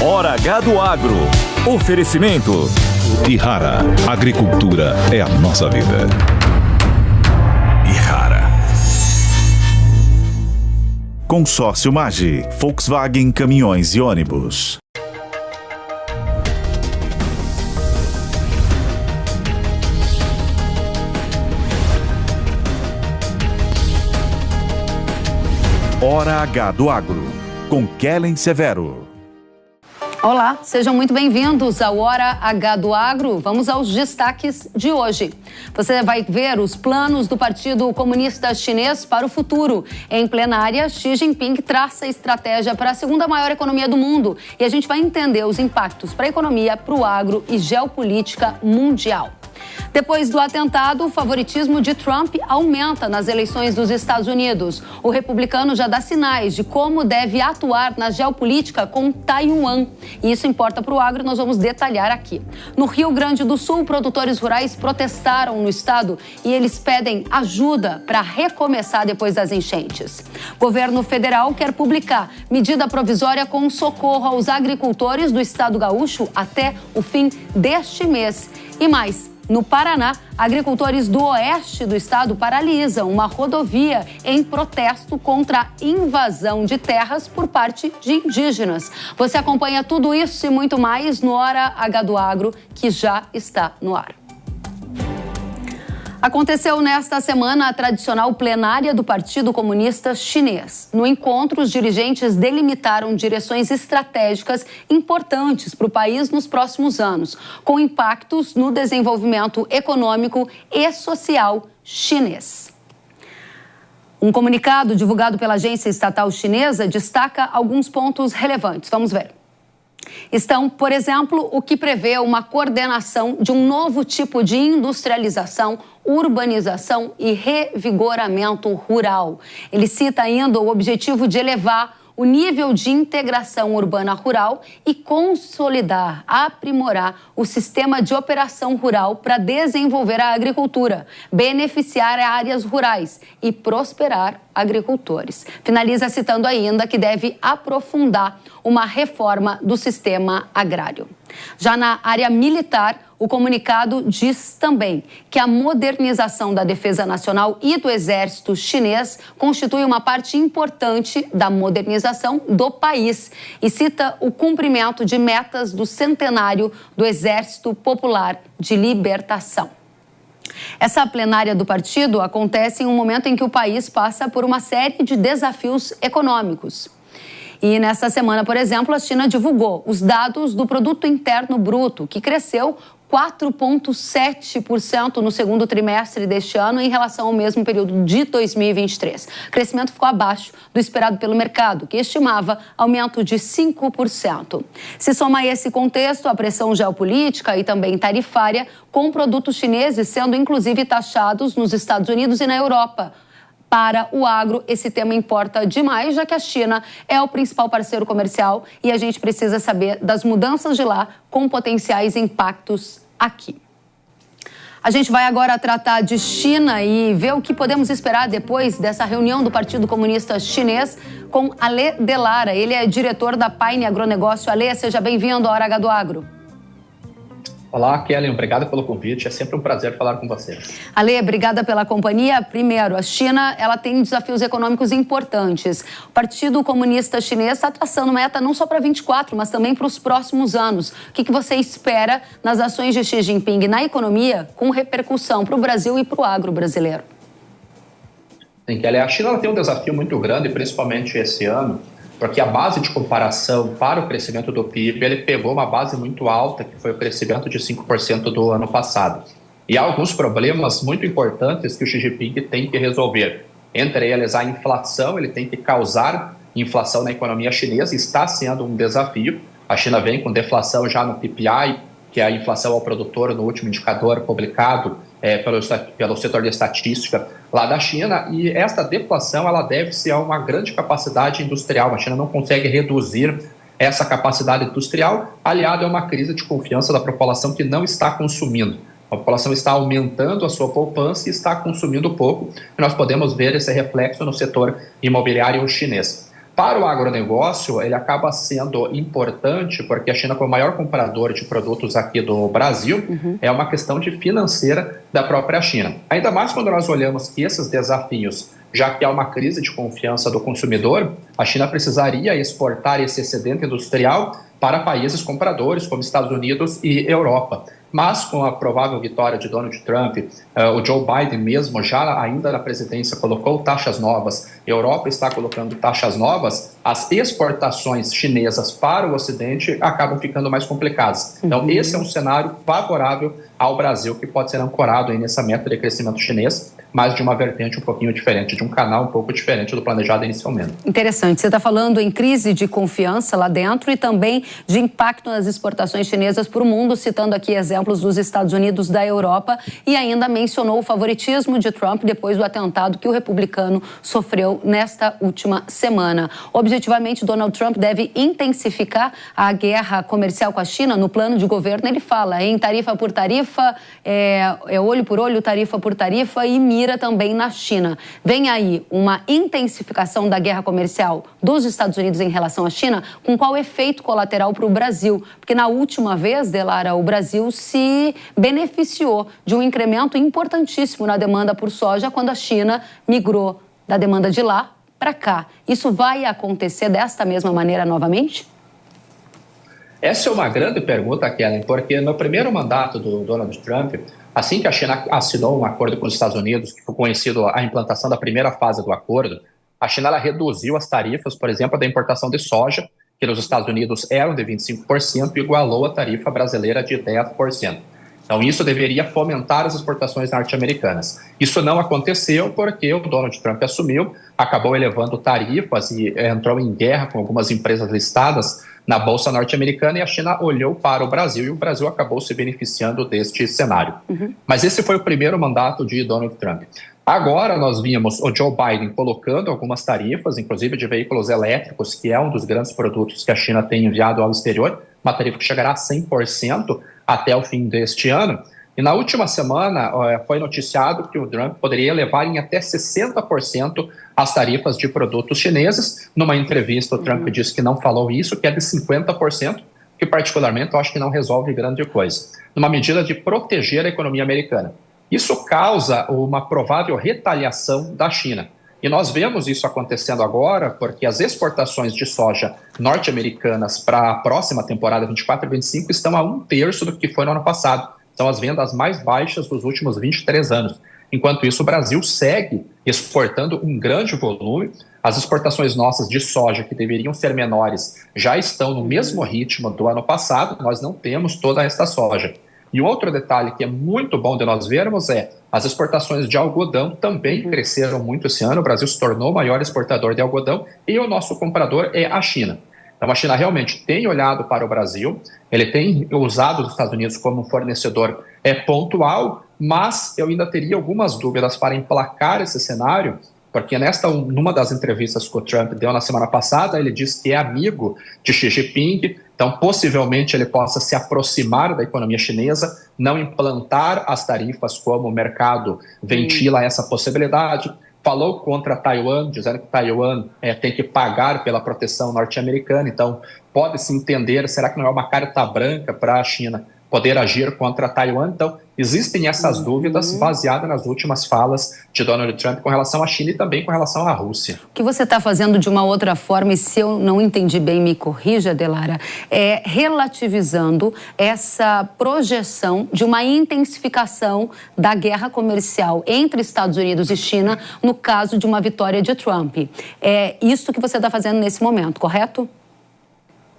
Hora H do Agro. Oferecimento. Ihara. Agricultura é a nossa vida. Ihara. Consórcio Magi. Volkswagen Caminhões e Ônibus. Hora H do Agro, com Kellen Severo. Olá, sejam muito bem-vindos ao Hora H do Agro. Vamos aos destaques de hoje. Você vai ver os planos do Partido Comunista Chinês para o futuro. Em plenária, Xi Jinping traça estratégia para a segunda maior economia do mundo. E a gente vai entender os impactos para a economia, para o agro e geopolítica mundial. Depois do atentado, o favoritismo de Trump aumenta nas eleições dos Estados Unidos. O republicano já dá sinais de como deve atuar na geopolítica com Taiwan. E isso importa para o agro, nós vamos detalhar aqui. No Rio Grande do Sul, produtores rurais protestaram no estado e eles pedem ajuda para recomeçar depois das enchentes. Governo federal quer publicar medida provisória com socorro aos agricultores do estado gaúcho até o fim deste mês. E mais, no Paraná, agricultores do oeste do estado paralisam uma rodovia em protesto contra a invasão de terras por parte de indígenas. Você acompanha tudo isso e muito mais no Hora H do Agro, que já está no ar. Aconteceu nesta semana a tradicional plenária do Partido Comunista Chinês. No encontro, os dirigentes delimitaram direções estratégicas importantes para o país nos próximos anos, com impactos no desenvolvimento econômico e social chinês. Um comunicado divulgado pela agência estatal chinesa destaca alguns pontos relevantes. Vamos ver. Estão, por exemplo, o que prevê uma coordenação de um novo tipo de industrialização, urbanização e revigoramento rural. Ele cita ainda o objetivo de elevar o nível de integração urbana-rural e consolidar, aprimorar o sistema de operação rural para desenvolver a agricultura, beneficiar áreas rurais e prosperar agricultores. Finaliza citando ainda que deve aprofundar uma reforma do sistema agrário. Já na área militar, o comunicado diz também que a modernização da defesa nacional e do exército chinês constitui uma parte importante da modernização do país e cita o cumprimento de metas do centenário do Exército Popular de Libertação. Essa plenária do partido acontece em um momento em que o país passa por uma série de desafios econômicos. E nessa semana, por exemplo, a China divulgou os dados do Produto Interno Bruto, que cresceu 4,7% no segundo trimestre deste ano em relação ao mesmo período de 2023. O crescimento ficou abaixo do esperado pelo mercado, que estimava aumento de 5%. Se soma a esse contexto a pressão geopolítica e também tarifária, com produtos chineses sendo inclusive taxados nos Estados Unidos e na Europa. Para o agro, esse tema importa demais, já que a China é o principal parceiro comercial e a gente precisa saber das mudanças de lá com potenciais impactos aqui. A gente vai agora tratar de China e ver o que podemos esperar depois dessa reunião do Partido Comunista Chinês com Alê Delara. Ele é diretor da Paine Agronegócio. Alê, seja bem-vindo à Hora H do Agro. Olá, Kellen, obrigado pelo convite. É sempre um prazer falar com você. Alê, obrigada pela companhia. Primeiro, a China ela tem desafios econômicos importantes. O Partido Comunista Chinês está traçando meta não só para 24, mas também para os próximos anos. O que você espera nas ações de Xi Jinping na economia com repercussão para o Brasil e para o agro brasileiro? Sim, Kellen, a China ela tem um desafio muito grande, principalmente esse ano, porque a base de comparação para o crescimento do PIB, ele pegou uma base muito alta, que foi o crescimento de 5% do ano passado. E há alguns problemas muito importantes que o Xi Jinping tem que resolver. Entre eles, a inflação, ele tem que causar inflação na economia chinesa, está sendo um desafio. A China vem com deflação já no PPI, que é a inflação ao produtor no último indicador publicado pelo setor de estatística lá da China, e esta deflação ela deve-se a uma grande capacidade industrial. A China não consegue reduzir essa capacidade industrial, aliado a uma crise de confiança da população que não está consumindo. A população está aumentando a sua poupança e está consumindo pouco, e nós podemos ver esse reflexo no setor imobiliário chinês. Para o agronegócio, ele acaba sendo importante porque a China, como o maior comprador de produtos aqui do Brasil, é uma questão de financeira da própria China. Ainda mais quando nós olhamos que esses desafios, já que há uma crise de confiança do consumidor, a China precisaria exportar esse excedente industrial para países compradores como Estados Unidos e Europa. Mas com a provável vitória de Donald Trump, o Joe Biden mesmo, já ainda na presidência, colocou taxas novas, a Europa está colocando taxas novas, as exportações chinesas para o Ocidente acabam ficando mais complicadas. Então, esse é um cenário favorável ao Brasil, que pode ser ancorado aí nessa meta de crescimento chinês, mas de uma vertente um pouquinho diferente, de um canal um pouco diferente do planejado inicialmente. Interessante. Você está falando em crise de confiança lá dentro e também de impacto nas exportações chinesas para o mundo, citando aqui exemplos dos Estados Unidos, da Europa, e ainda mencionou o favoritismo de Trump depois do atentado que o republicano sofreu nesta última semana. Objetivamente, Donald Trump deve intensificar a guerra comercial com a China. No plano de governo, ele fala em tarifa por tarifa, olho por olho, tarifa por tarifa, e mira também na China. Vem aí uma intensificação da guerra comercial dos Estados Unidos em relação à China, com qual efeito colateral para o Brasil? Porque na última vez, Delara, o Brasil se beneficiou de um incremento importantíssimo na demanda por soja quando a China migrou da demanda de lá para cá. Isso vai acontecer desta mesma maneira novamente? Essa é uma grande pergunta, Kellen, porque no primeiro mandato do Donald Trump, assim que a China assinou um acordo com os Estados Unidos, que foi conhecido a implantação da primeira fase do acordo, a China ela reduziu as tarifas, por exemplo, da importação de soja, que nos Estados Unidos eram de 25%, e igualou a tarifa brasileira de 10%. Então, isso deveria fomentar as exportações norte-americanas. Isso não aconteceu porque o Donald Trump assumiu, acabou elevando tarifas e entrou em guerra com algumas empresas listadas na Bolsa norte-americana, e a China olhou para o Brasil e o Brasil acabou se beneficiando deste cenário. Mas esse foi o primeiro mandato de Donald Trump. Agora nós vimos o Joe Biden colocando algumas tarifas, inclusive de veículos elétricos, que é um dos grandes produtos que a China tem enviado ao exterior, uma tarifa que chegará a 100% até o fim deste ano. E na última semana foi noticiado que o Trump poderia elevar em até 60% as tarifas de produtos chineses. Numa entrevista, o Trump disse que não falou isso, que é de 50%, que particularmente eu acho que não resolve grande coisa, numa medida de proteger a economia americana. Isso causa uma provável retaliação da China. E nós vemos isso acontecendo agora porque as exportações de soja norte-americanas para a próxima temporada 24 e 25 estão a 1/3 do que foi no ano passado. São as vendas mais baixas dos últimos 23 anos. Enquanto isso, o Brasil segue exportando um grande volume. As exportações nossas de soja, que deveriam ser menores, já estão no mesmo ritmo do ano passado. Nós não temos toda esta soja. E outro detalhe que é muito bom de nós vermos é as exportações de algodão também cresceram muito esse ano. O Brasil se tornou o maior exportador de algodão e o nosso comprador é a China. Então, a China realmente tem olhado para o Brasil, ele tem usado os Estados Unidos como um fornecedor pontual, mas eu ainda teria algumas dúvidas para emplacar esse cenário, porque numa das entrevistas que o Trump deu na semana passada, ele disse que é amigo de Xi Jinping, então possivelmente ele possa se aproximar da economia chinesa, não implantar as tarifas como o mercado ventila essa possibilidade. Falou contra Taiwan, dizendo que Taiwan tem que pagar pela proteção norte-americana, então pode-se entender, será que não é uma carta branca para a China poder agir contra Taiwan? Então, existem essas dúvidas baseadas nas últimas falas de Donald Trump com relação à China e também com relação à Rússia. O que você está fazendo de uma outra forma, e se eu não entendi bem, me corrija, Delara, é relativizando essa projeção de uma intensificação da guerra comercial entre Estados Unidos e China no caso de uma vitória de Trump. É isso que você está fazendo nesse momento, correto?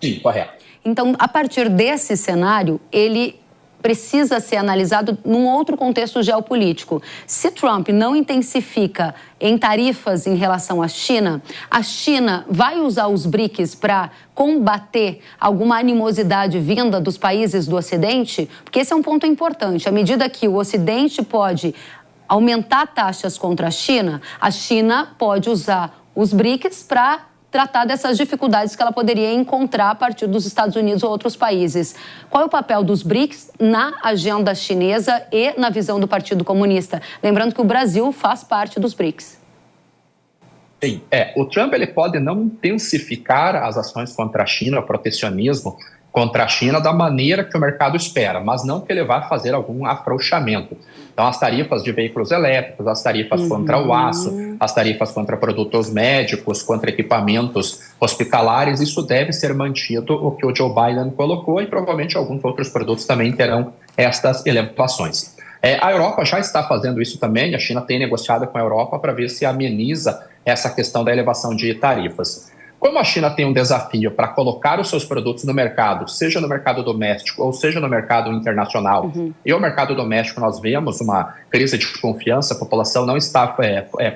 Sim, correto. Então, a partir desse cenário, ele precisa ser analisado num outro contexto geopolítico. Se Trump não intensifica em tarifas em relação à China, a China vai usar os BRICS para combater alguma animosidade vinda dos países do Ocidente? Porque esse é um ponto importante. À medida que o Ocidente pode aumentar taxas contra a China pode usar os BRICS para tratar dessas dificuldades que ela poderia encontrar a partir dos Estados Unidos ou outros países. Qual é o papel dos BRICS na agenda chinesa e na visão do Partido Comunista? Lembrando que o Brasil faz parte dos BRICS. Sim, o Trump ele pode não intensificar as ações contra a China, o protecionismo contra a China da maneira que o mercado espera, mas não que ele vá fazer algum afrouxamento. Então, as tarifas de veículos elétricos, as tarifas contra o aço, as tarifas contra produtos médicos, contra equipamentos hospitalares, isso deve ser mantido, o que o Joe Biden colocou, e provavelmente alguns outros produtos também terão estas elevações. A Europa já está fazendo isso também, a China tem negociado com a Europa para ver se ameniza essa questão da elevação de tarifas. Como a China tem um desafio para colocar os seus produtos no mercado, seja no mercado doméstico ou seja no mercado internacional, e o mercado doméstico nós vemos uma crise de confiança, a população não está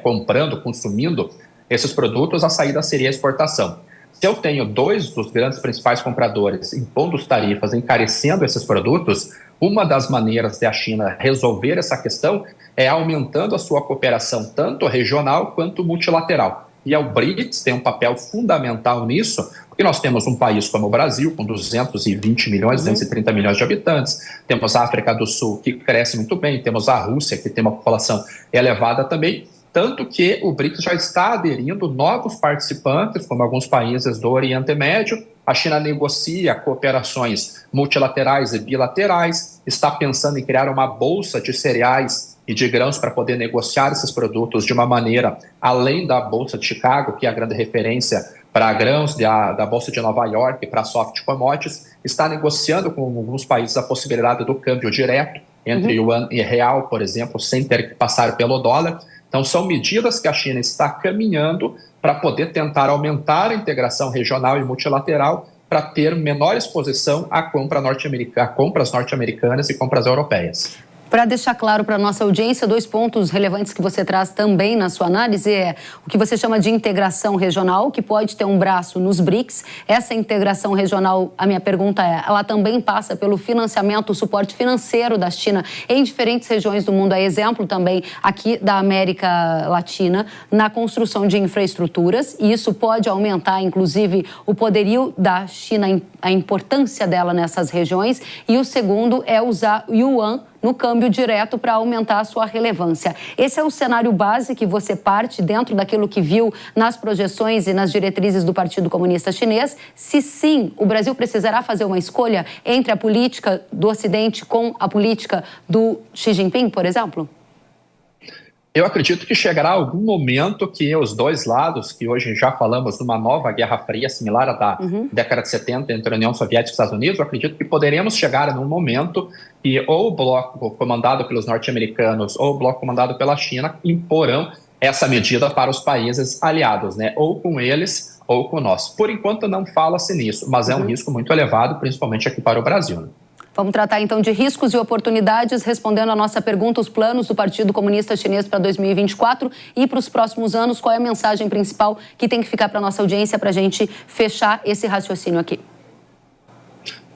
comprando, consumindo esses produtos, a saída seria a exportação. Se eu tenho dois dos grandes principais compradores impondo tarifas, encarecendo esses produtos, uma das maneiras de a China resolver essa questão é aumentando a sua cooperação, tanto regional quanto multilateral. E o BRICS tem um papel fundamental nisso, porque nós temos um país como o Brasil, com 220 milhões, 230 milhões de habitantes, temos a África do Sul, que cresce muito bem, temos a Rússia, que tem uma população elevada também, tanto que o BRICS já está aderindo novos participantes, como alguns países do Oriente Médio. A China negocia cooperações multilaterais e bilaterais, está pensando em criar uma bolsa de cereais e de grãos para poder negociar esses produtos de uma maneira além da Bolsa de Chicago, que é a grande referência para grãos, da Bolsa de Nova York para soft commodities, está negociando com alguns países a possibilidade do câmbio direto entre yuan e real, por exemplo, sem ter que passar pelo dólar. Então, são medidas que a China está caminhando para poder tentar aumentar a integração regional e multilateral para ter menor exposição à compras norte-americanas e compras europeias. Para deixar claro para a nossa audiência, 2 pontos relevantes que você traz também na sua análise é o que você chama de integração regional, que pode ter um braço nos BRICS. Essa integração regional, a minha pergunta é, ela também passa pelo financiamento, o suporte financeiro da China em diferentes regiões do mundo, é exemplo também aqui da América Latina, na construção de infraestruturas, e isso pode aumentar, inclusive, o poderio da China, a importância dela nessas regiões. E o segundo é usar o yuan no câmbio direto para aumentar a sua relevância. Esse é o cenário base que você parte dentro daquilo que viu nas projeções e nas diretrizes do Partido Comunista Chinês. Se sim, o Brasil precisará fazer uma escolha entre a política do Ocidente com a política do Xi Jinping, por exemplo? Eu acredito que chegará algum momento que os dois lados, que hoje já falamos de uma nova Guerra Fria, similar à da década de 70 entre a União Soviética e os Estados Unidos, eu acredito que poderemos chegar num momento que ou o bloco comandado pelos norte-americanos ou o bloco comandado pela China imporão essa medida para os países aliados, né? Ou com eles ou com nós. Por enquanto não fala-se nisso, mas é um risco muito elevado, principalmente aqui para o Brasil, né? Vamos tratar então de riscos e oportunidades, respondendo a nossa pergunta, os planos do Partido Comunista Chinês para 2024 e para os próximos anos. Qual é a mensagem principal que tem que ficar para a nossa audiência para a gente fechar esse raciocínio aqui?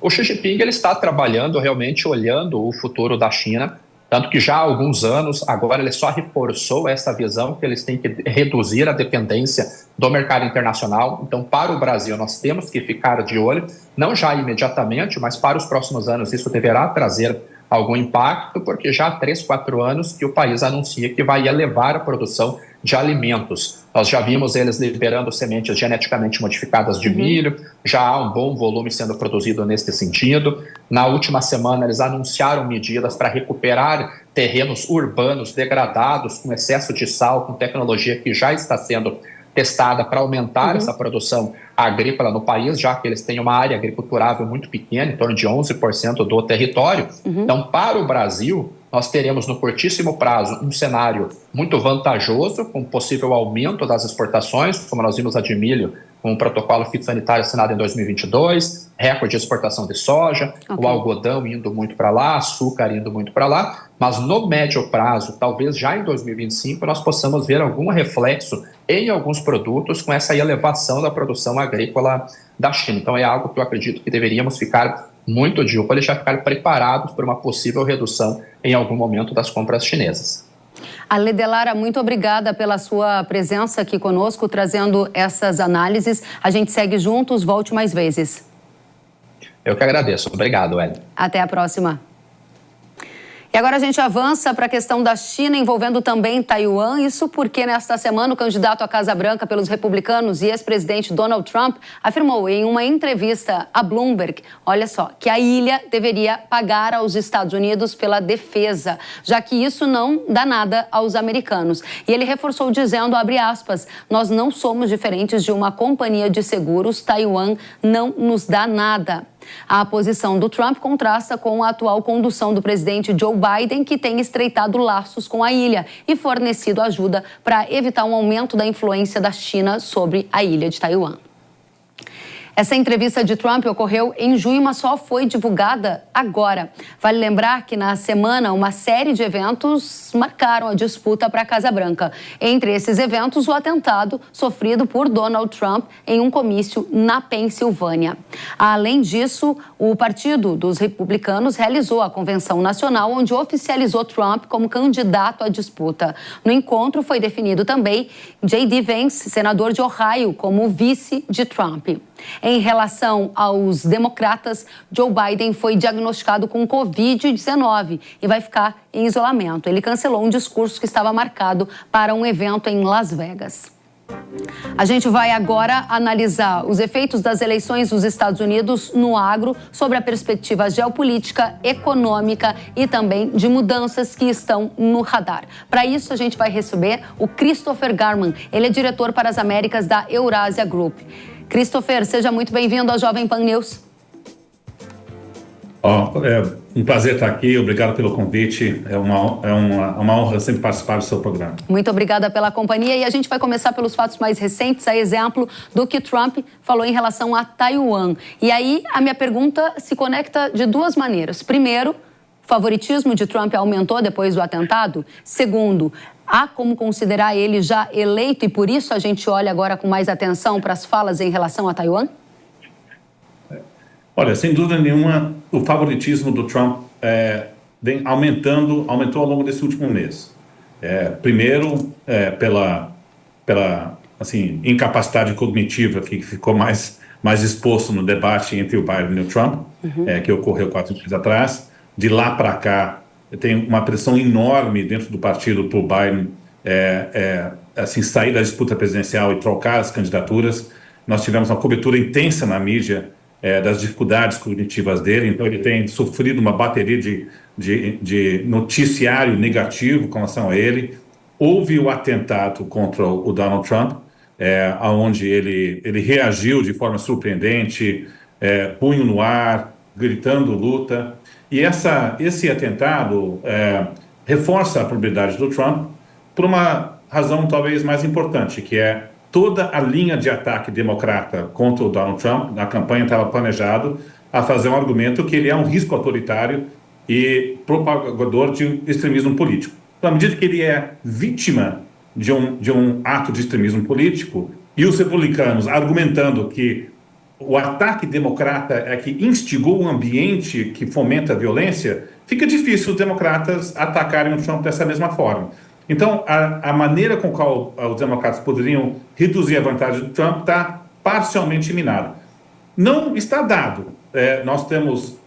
O Xi Jinping ele está trabalhando realmente olhando o futuro da China, tanto que já há alguns anos, agora ele só reforçou essa visão que eles têm que reduzir a dependência do mercado internacional. Então, para o Brasil, nós temos que ficar de olho, não já imediatamente, mas para os próximos anos isso deverá trazer algum impacto, porque já há 3, 4 anos que o país anuncia que vai elevar a produção de alimentos. Nós já vimos eles liberando sementes geneticamente modificadas de milho, já há um bom volume sendo produzido nesse sentido. Na última semana, eles anunciaram medidas para recuperar terrenos urbanos degradados com excesso de sal, com tecnologia que já está sendo testada para aumentar essa produção agrícola no país, já que eles têm uma área agriculturável muito pequena, em torno de 11% do território. Então, para o Brasil, nós teremos no curtíssimo prazo um cenário muito vantajoso, com possível aumento das exportações, como nós vimos a de milho, com o protocolo fitossanitário assinado em 2022, recorde de exportação de soja, o algodão indo muito para lá, açúcar indo muito para lá, mas no médio prazo, talvez já em 2025, nós possamos ver algum reflexo em alguns produtos com essa elevação da produção agrícola da China. Então é algo que eu acredito que deveríamos ficar muito de olho e já ficar preparados para uma possível redução em algum momento das compras chinesas. Ale Delara, muito obrigada pela sua presença aqui conosco, trazendo essas análises. A gente segue juntos, volte mais vezes. Eu que agradeço. Obrigado, Hélio. Até a próxima. E agora a gente avança para a questão da China envolvendo também Taiwan. Isso porque nesta semana o candidato à Casa Branca pelos republicanos e ex-presidente Donald Trump afirmou em uma entrevista a Bloomberg, olha só, que a ilha deveria pagar aos Estados Unidos pela defesa, já que isso não dá nada aos americanos. E ele reforçou dizendo, abre aspas, nós não somos diferentes de uma companhia de seguros, Taiwan não nos dá nada. A posição do Trump contrasta com a atual condução do presidente Joe Biden, que tem estreitado laços com a ilha e fornecido ajuda para evitar um aumento da influência da China sobre a ilha de Taiwan. Essa entrevista de Trump ocorreu em junho, mas só foi divulgada agora. Vale lembrar que na semana uma série de eventos marcaram a disputa para a Casa Branca. Entre esses eventos, o atentado sofrido por Donald Trump em um comício na Pensilvânia. Além disso, o Partido dos Republicanos realizou a convenção nacional, onde oficializou Trump como candidato à disputa. No encontro foi definido também J.D. Vance, senador de Ohio, como vice de Trump. Em relação aos democratas, Joe Biden foi diagnosticado com Covid-19 e vai ficar em isolamento. Ele cancelou um discurso que estava marcado para um evento em Las Vegas. A gente vai agora analisar os efeitos das eleições dos Estados Unidos no agro, sobre a perspectiva geopolítica, econômica e também de mudanças que estão no radar. Para isso, a gente vai receber o Christopher Garman. Ele é diretor para as Américas da Eurasia Group. Christopher, seja muito bem-vindo ao Jovem Pan News. É um prazer estar aqui, obrigado pelo convite, é uma honra sempre participar do seu programa. Muito obrigada pela companhia e a gente vai começar pelos fatos mais recentes, a exemplo do que Trump falou em relação a Taiwan. E aí a minha pergunta se conecta de duas maneiras. Primeiro, o favoritismo de Trump aumentou depois do atentado? Segundo, há como considerar ele já eleito e por isso a gente olha agora com mais atenção para as falas em relação a Taiwan? Olha, sem dúvida nenhuma, o favoritismo do Trump aumentou ao longo desse último mês. Primeiro, pela incapacidade cognitiva que ficou mais exposto no debate entre o Biden e o Trump, que ocorreu 4 meses atrás. De lá para cá, tem uma pressão enorme dentro do partido para o Biden sair da disputa presidencial e trocar as candidaturas. Nós tivemos uma cobertura intensa na mídia das dificuldades cognitivas dele, então ele tem sofrido uma bateria de noticiário negativo com relação a ele. Houve o atentado contra o Donald Trump, onde ele reagiu de forma surpreendente, punho no ar, gritando luta. E esse atentado reforça a probabilidade do Trump por uma razão talvez mais importante, que é toda a linha de ataque democrata contra o Donald Trump, na campanha estava planejado a fazer um argumento que ele é um risco autoritário e propagador de extremismo político. Então, à medida que ele é vítima de um ato de extremismo político, e os republicanos argumentando que o ataque democrata é que instigou um ambiente que fomenta a violência, fica difícil os democratas atacarem o Trump dessa mesma forma. Então, a maneira com qual os democratas poderiam reduzir a vantagem do Trump está parcialmente minada. Não está dado. Nós temos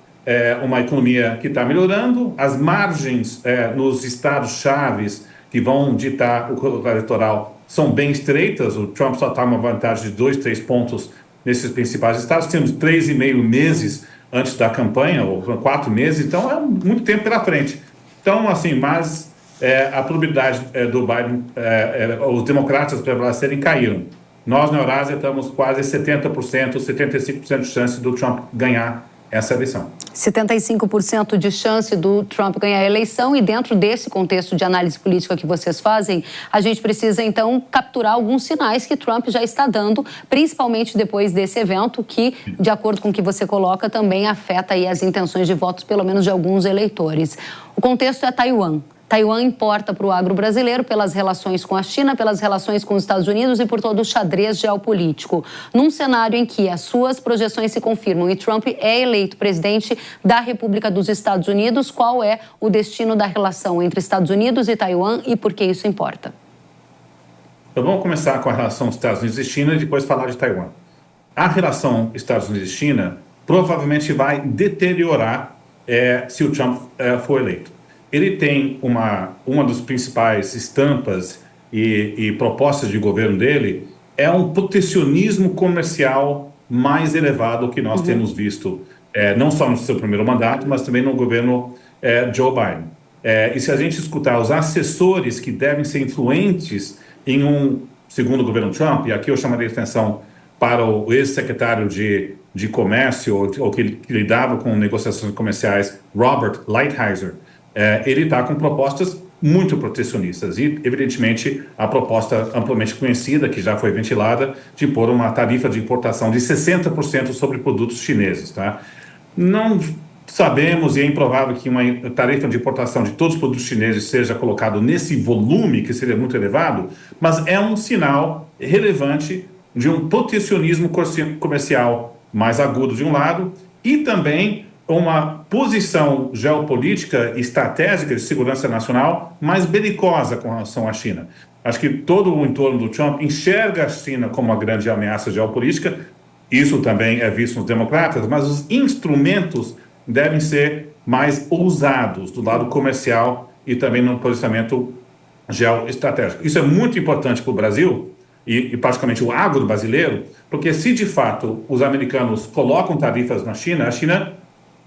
uma economia que está melhorando, as margens nos estados-chaves que vão ditar o eleitoral são bem estreitas, o Trump só está uma vantagem de 2, 3 pontos nesses principais estados. Temos 3,5 meses antes da campanha, ou 4 meses, então é muito tempo pela frente. Então, assim, mas a probabilidade do Biden, os democratas prevalecerem, caíram. Nós, na Eurásia, estamos quase 70%, 75% de chance do Trump ganhar essa eleição. 75% de chance do Trump ganhar a eleição, e dentro desse contexto de análise política que vocês fazem, a gente precisa então capturar alguns sinais que Trump já está dando, principalmente depois desse evento que, de acordo com o que você coloca, também afeta aí as intenções de votos, pelo menos de alguns eleitores. O contexto é Taiwan. Taiwan importa para o agro brasileiro pelas relações com a China, pelas relações com os Estados Unidos e por todo o xadrez geopolítico. Num cenário em que as suas projeções se confirmam e Trump é eleito presidente da República dos Estados Unidos, qual é o destino da relação entre Estados Unidos e Taiwan e por que isso importa? Então vamos começar com a relação Estados Unidos e China e depois falar de Taiwan. A relação Estados Unidos e China provavelmente vai deteriorar se o Trump for eleito. ele tem uma das principais estampas e propostas de governo dele é um protecionismo comercial mais elevado que nós temos visto, não só no seu primeiro mandato, mas também no governo Joe Biden. E se a gente escutar os assessores que devem ser influentes em segundo o governo Trump, e aqui eu chamaria a atenção para o ex-secretário de Comércio, ou que lidava com negociações comerciais, Robert Lighthizer, ele está com propostas muito protecionistas e, evidentemente, a proposta amplamente conhecida, que já foi ventilada, de pôr uma tarifa de importação de 60% sobre produtos chineses. Tá? Não sabemos, e é improvável que uma tarifa de importação de todos os produtos chineses seja colocado nesse volume, que seria muito elevado, mas é um sinal relevante de um protecionismo comercial mais agudo de um lado e também uma posição geopolítica e estratégica de segurança nacional mais belicosa com relação à China. Acho que todo o entorno do Trump enxerga a China como uma grande ameaça geopolítica. Isso também é visto nos democratas, mas os instrumentos devem ser mais ousados do lado comercial e também no posicionamento geoestratégico. Isso é muito importante para o Brasil e praticamente o agro brasileiro, porque se de fato os americanos colocam tarifas na China, a China,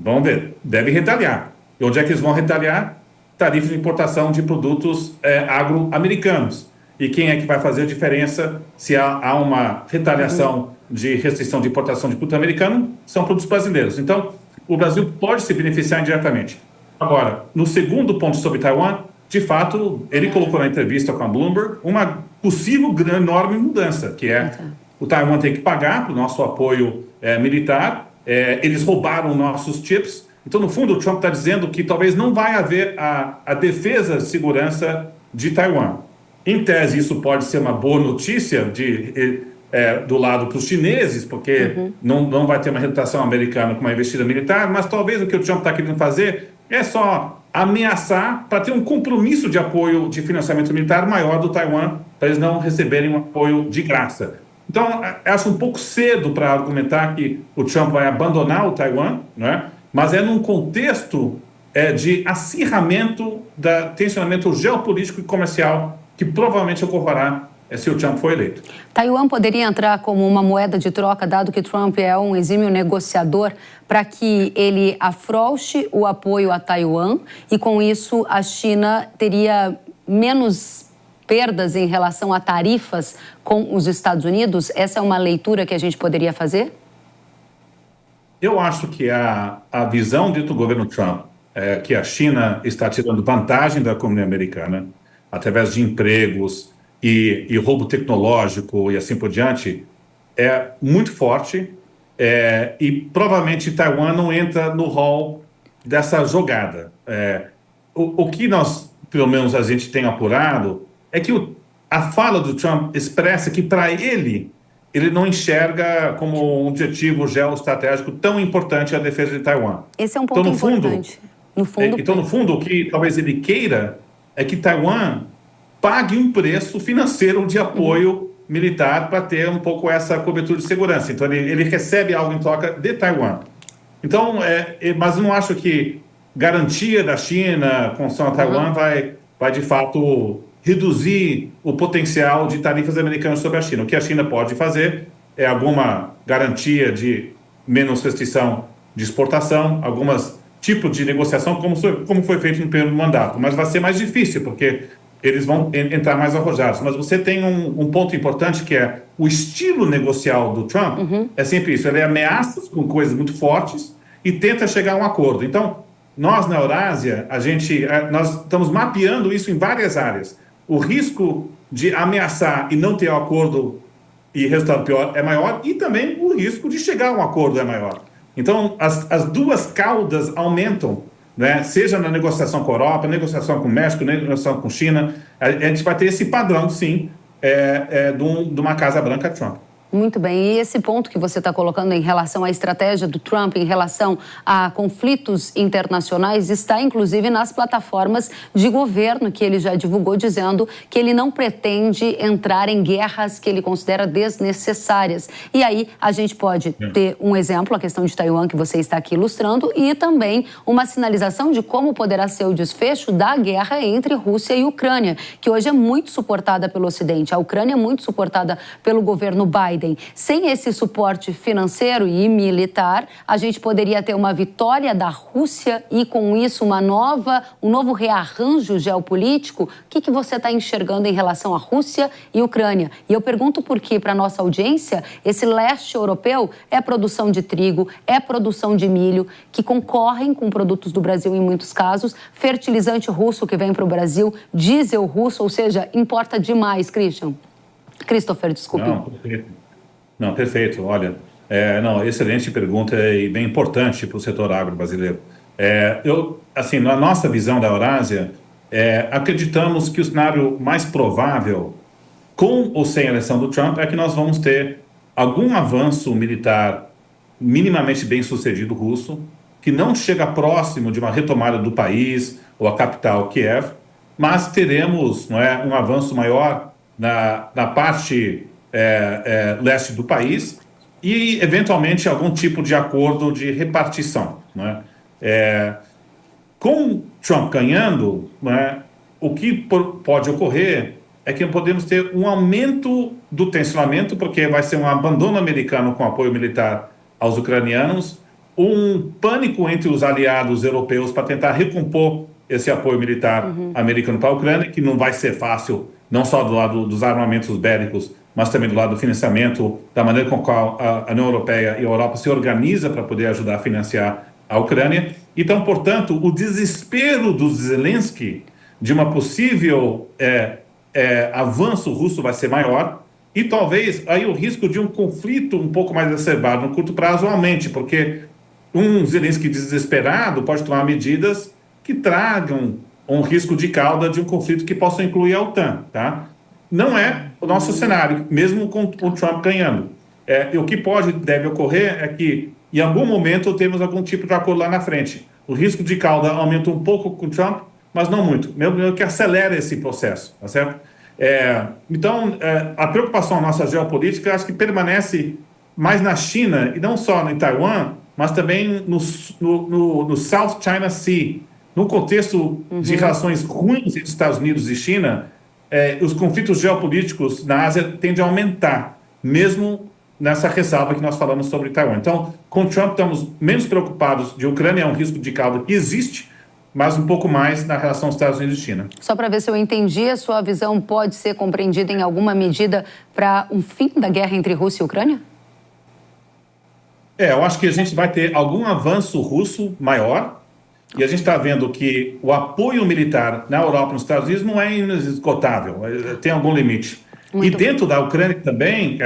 vamos ver, deve retaliar. E onde é que eles vão retaliar? Tarifa de importação de produtos agro-americanos. E quem é que vai fazer a diferença se há uma retaliação de restrição de importação de produto americano? São produtos brasileiros. Então, o Brasil pode se beneficiar indiretamente. Agora, no segundo ponto sobre Taiwan, de fato, ele colocou na entrevista com a Bloomberg uma possível enorme mudança, que é o Taiwan tem que pagar para o nosso apoio militar, eles roubaram nossos chips. Então, no fundo, o Trump está dizendo que talvez não vai haver a defesa de segurança de Taiwan. Em tese, isso pode ser uma boa notícia do lado para os chineses, porque não vai ter uma reputação americana com uma investida militar, mas talvez o que o Trump está querendo fazer é só ameaçar para ter um compromisso de apoio de financiamento militar maior do Taiwan, para eles não receberem um apoio de graça. Então, acho um pouco cedo para argumentar que o Trump vai abandonar o Taiwan, né? Mas é num contexto de acirramento, tensionamento geopolítico e comercial que provavelmente ocorrerá se o Trump for eleito. Taiwan poderia entrar como uma moeda de troca, dado que Trump é um exímio negociador, para que ele afrouxe o apoio a Taiwan e, com isso, a China teria menos perdas em relação a tarifas com os Estados Unidos? Essa é uma leitura que a gente poderia fazer? Eu acho que a visão dentro do governo Trump é que a China está tirando vantagem da comunidade americana através de empregos e roubo tecnológico e assim por diante, é muito forte e provavelmente Taiwan não entra no hall dessa jogada. O que nós, pelo menos a gente tem apurado, é que a fala do Trump expressa que para ele não enxerga como um objetivo geoestratégico tão importante a defesa de Taiwan. Esse é um ponto importante. Então, no fundo, o que talvez ele queira é que Taiwan pague um preço financeiro de apoio militar para ter um pouco essa cobertura de segurança. Então, ele recebe algo em troca de Taiwan. Então, mas eu não acho que garantia da China com relação a Taiwan vai de fato reduzir o potencial de tarifas americanas sobre a China. O que a China pode fazer é alguma garantia de menos restrição de exportação, alguns tipos de negociação, como foi feito no primeiro mandato. Mas vai ser mais difícil, porque eles vão entrar mais arrojados. Mas você tem um ponto importante, que é o estilo negocial do Trump. É sempre isso, ele ameaça com coisas muito fortes e tenta chegar a um acordo. Então, nós na Eurásia, nós estamos mapeando isso em várias áreas. O risco de ameaçar e não ter um acordo e resultado pior é maior, e também o risco de chegar a um acordo é maior. Então, as duas caudas aumentam, né? Seja na negociação com a Europa, negociação com o México, negociação com a China. A gente vai ter esse padrão, sim, de uma Casa Branca Trump. Muito bem, e esse ponto que você está colocando em relação à estratégia do Trump, em relação a conflitos internacionais, está inclusive nas plataformas de governo que ele já divulgou, dizendo que ele não pretende entrar em guerras que ele considera desnecessárias. E aí a gente pode ter um exemplo, a questão de Taiwan, que você está aqui ilustrando, e também uma sinalização de como poderá ser o desfecho da guerra entre Rússia e Ucrânia, que hoje é muito suportada pelo Ocidente. A Ucrânia é muito suportada pelo governo Biden. Sem esse suporte financeiro e militar, a gente poderia ter uma vitória da Rússia e, com isso, um novo rearranjo geopolítico. O que você está enxergando em relação à Rússia e Ucrânia? E eu pergunto porque, para a nossa audiência, esse leste europeu é produção de trigo, é produção de milho, que concorrem com produtos do Brasil em muitos casos, fertilizante russo que vem para o Brasil, diesel russo, ou seja, importa demais, Christopher, desculpe. Não, perfeito. Olha, excelente pergunta e bem importante para o setor agro brasileiro. Na nossa visão da Eurásia, acreditamos que o cenário mais provável, com ou sem a eleição do Trump, é que nós vamos ter algum avanço militar minimamente bem sucedido russo, que não chega próximo de uma retomada do país ou a capital Kiev, mas teremos um avanço maior na parte leste do país e, eventualmente, algum tipo de acordo de repartição. Com Trump ganhando, o que pode ocorrer é que podemos ter um aumento do tensionamento, porque vai ser um abandono americano com apoio militar aos ucranianos, um pânico entre os aliados europeus para tentar recompor esse apoio militar americano para a Ucrânia, que não vai ser fácil, não só do lado dos armamentos bélicos, mas também do lado do financiamento, da maneira com a qual a União Europeia e a Europa se organiza para poder ajudar a financiar a Ucrânia. Então, portanto, o desespero do Zelensky de uma possível avanço russo vai ser maior e talvez aí o risco de um conflito um pouco mais exacerbado no curto prazo aumente, porque um Zelensky desesperado pode tomar medidas que tragam um risco de cauda de um conflito que possa incluir a OTAN, tá? Não é o nosso cenário, mesmo com o Trump ganhando. O que deve ocorrer é que, em algum momento, temos algum tipo de acordo lá na frente. O risco de cauda aumenta um pouco com o Trump, mas não muito. Mesmo que acelera esse processo, tá certo? Então, a preocupação nossa geopolítica, acho que permanece mais na China, e não só em Taiwan, mas também no South China Sea. No contexto de relações ruins entre Estados Unidos e China, os conflitos geopolíticos na Ásia tendem a aumentar, mesmo nessa ressalva que nós falamos sobre Taiwan. Então, com Trump estamos menos preocupados de Ucrânia, é um risco de cauda que existe, mas um pouco mais na relação Estados Unidos e China. Só para ver se eu entendi, a sua visão pode ser compreendida em alguma medida para um fim da guerra entre Rússia e Ucrânia? Eu acho que a gente vai ter algum avanço russo maior, e a gente está vendo que o apoio militar na Europa e nos Estados Unidos não é inesgotável, tem algum limite. E dentro da Ucrânia também,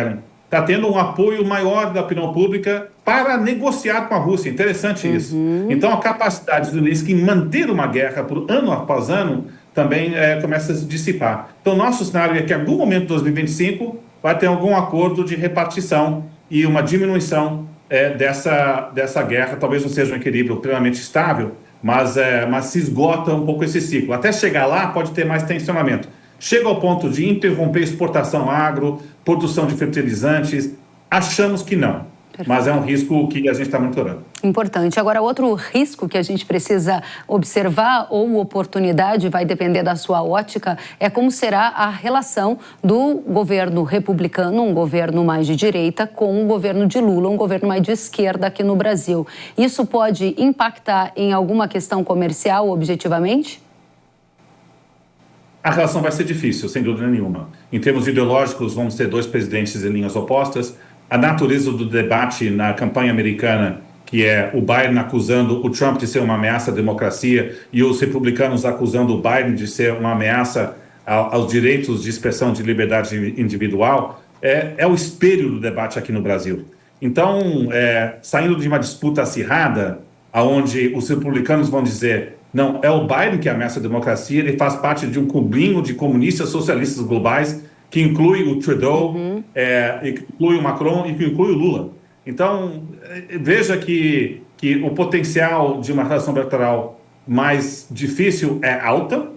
está tendo um apoio maior da opinião pública para negociar com a Rússia. Interessante isso. Então, a capacidade do Zelensky em manter uma guerra por ano após ano também começa a se dissipar. Então, nosso cenário é que, em algum momento de 2025, vai ter algum acordo de repartição e uma diminuição dessa guerra. Talvez não seja um equilíbrio plenamente estável, mas se esgota um pouco esse ciclo. Até chegar lá, pode ter mais tensionamento. Chega ao ponto de interromper exportação agro, produção de fertilizantes, achamos que não. Perfeito. Mas é um risco que a gente está monitorando. Importante. Agora, outro risco que a gente precisa observar, ou oportunidade, vai depender da sua ótica, é como será a relação do governo republicano, um governo mais de direita, com o governo de Lula, um governo mais de esquerda aqui no Brasil. Isso pode impactar em alguma questão comercial, objetivamente? A relação vai ser difícil, sem dúvida nenhuma. Em termos ideológicos, vamos ter dois presidentes em linhas opostas. A natureza do debate na campanha americana, que é o Biden acusando o Trump de ser uma ameaça à democracia e os republicanos acusando o Biden de ser uma ameaça aos direitos de expressão de liberdade individual, é o espelho do debate aqui no Brasil. Então, saindo de uma disputa acirrada, onde os republicanos vão dizer: não, é o Biden que ameaça a democracia, ele faz parte de um clubinho de comunistas socialistas globais que inclui o Trudeau, e que inclui o Macron e que inclui o Lula. Então, veja que o potencial de uma relação bilateral mais difícil é alta,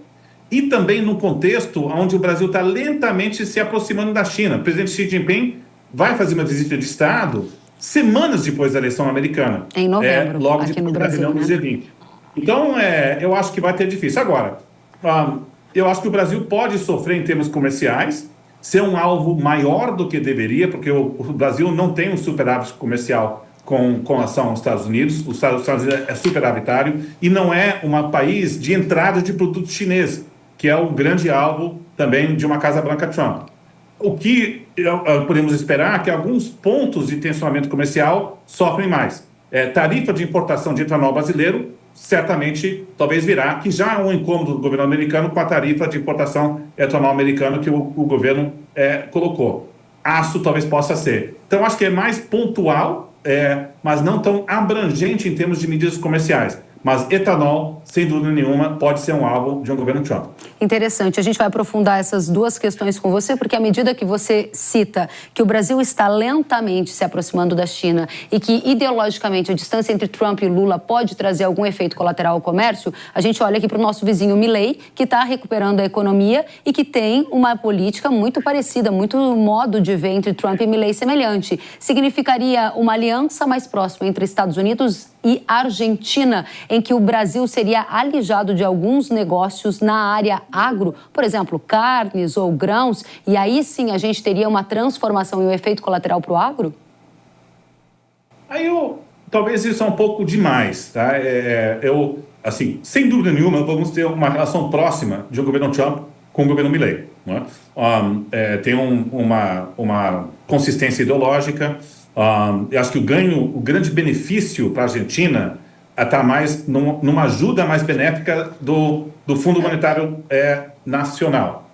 e também no contexto onde o Brasil está lentamente se aproximando da China. O presidente Xi Jinping vai fazer uma visita de Estado semanas depois da eleição americana. Em novembro, logo aqui depois no da Brasil, reunião do G20. Então, eu acho que vai ter difícil. Agora, eu acho que o Brasil pode sofrer em termos comerciais, ser um alvo maior do que deveria, porque o Brasil não tem um superávit comercial com relação aos Estados Unidos. Os Estados Unidos é superavitário e não é um país de entrada de produtos chineses, que é o grande alvo também de uma Casa Branca Trump. O que podemos esperar é que alguns pontos de tensionamento comercial sofrem mais. Tarifa de importação de etanol brasileiro, certamente, talvez virá, que já é um incômodo do governo americano com a tarifa de importação de etanol americano que o governo colocou. Aço talvez possa ser. Então, acho que é mais pontual, mas não tão abrangente em termos de medidas comerciais. Mas etanol, sem dúvida nenhuma, pode ser um alvo de um governo Trump. Interessante. A gente vai aprofundar essas duas questões com você, porque à medida que você cita que o Brasil está lentamente se aproximando da China e que, ideologicamente, a distância entre Trump e Lula pode trazer algum efeito colateral ao comércio, a gente olha aqui para o nosso vizinho Milei, que está recuperando a economia e que tem uma política muito parecida, muito modo de ver entre Trump e Milei semelhante. Significaria uma aliança mais próxima entre Estados Unidos e Argentina, em que o Brasil seria alijado de alguns negócios na área agro, por exemplo, carnes ou grãos, e aí sim a gente teria uma transformação e um efeito colateral para o agro? Talvez isso é um pouco demais, tá? Assim, sem dúvida nenhuma, vamos ter uma relação próxima de um governo Trump com o governo Milei, né? Tem uma consistência ideológica. Eu acho que o grande benefício para a Argentina está mais numa ajuda mais benéfica do Fundo Monetário Nacional,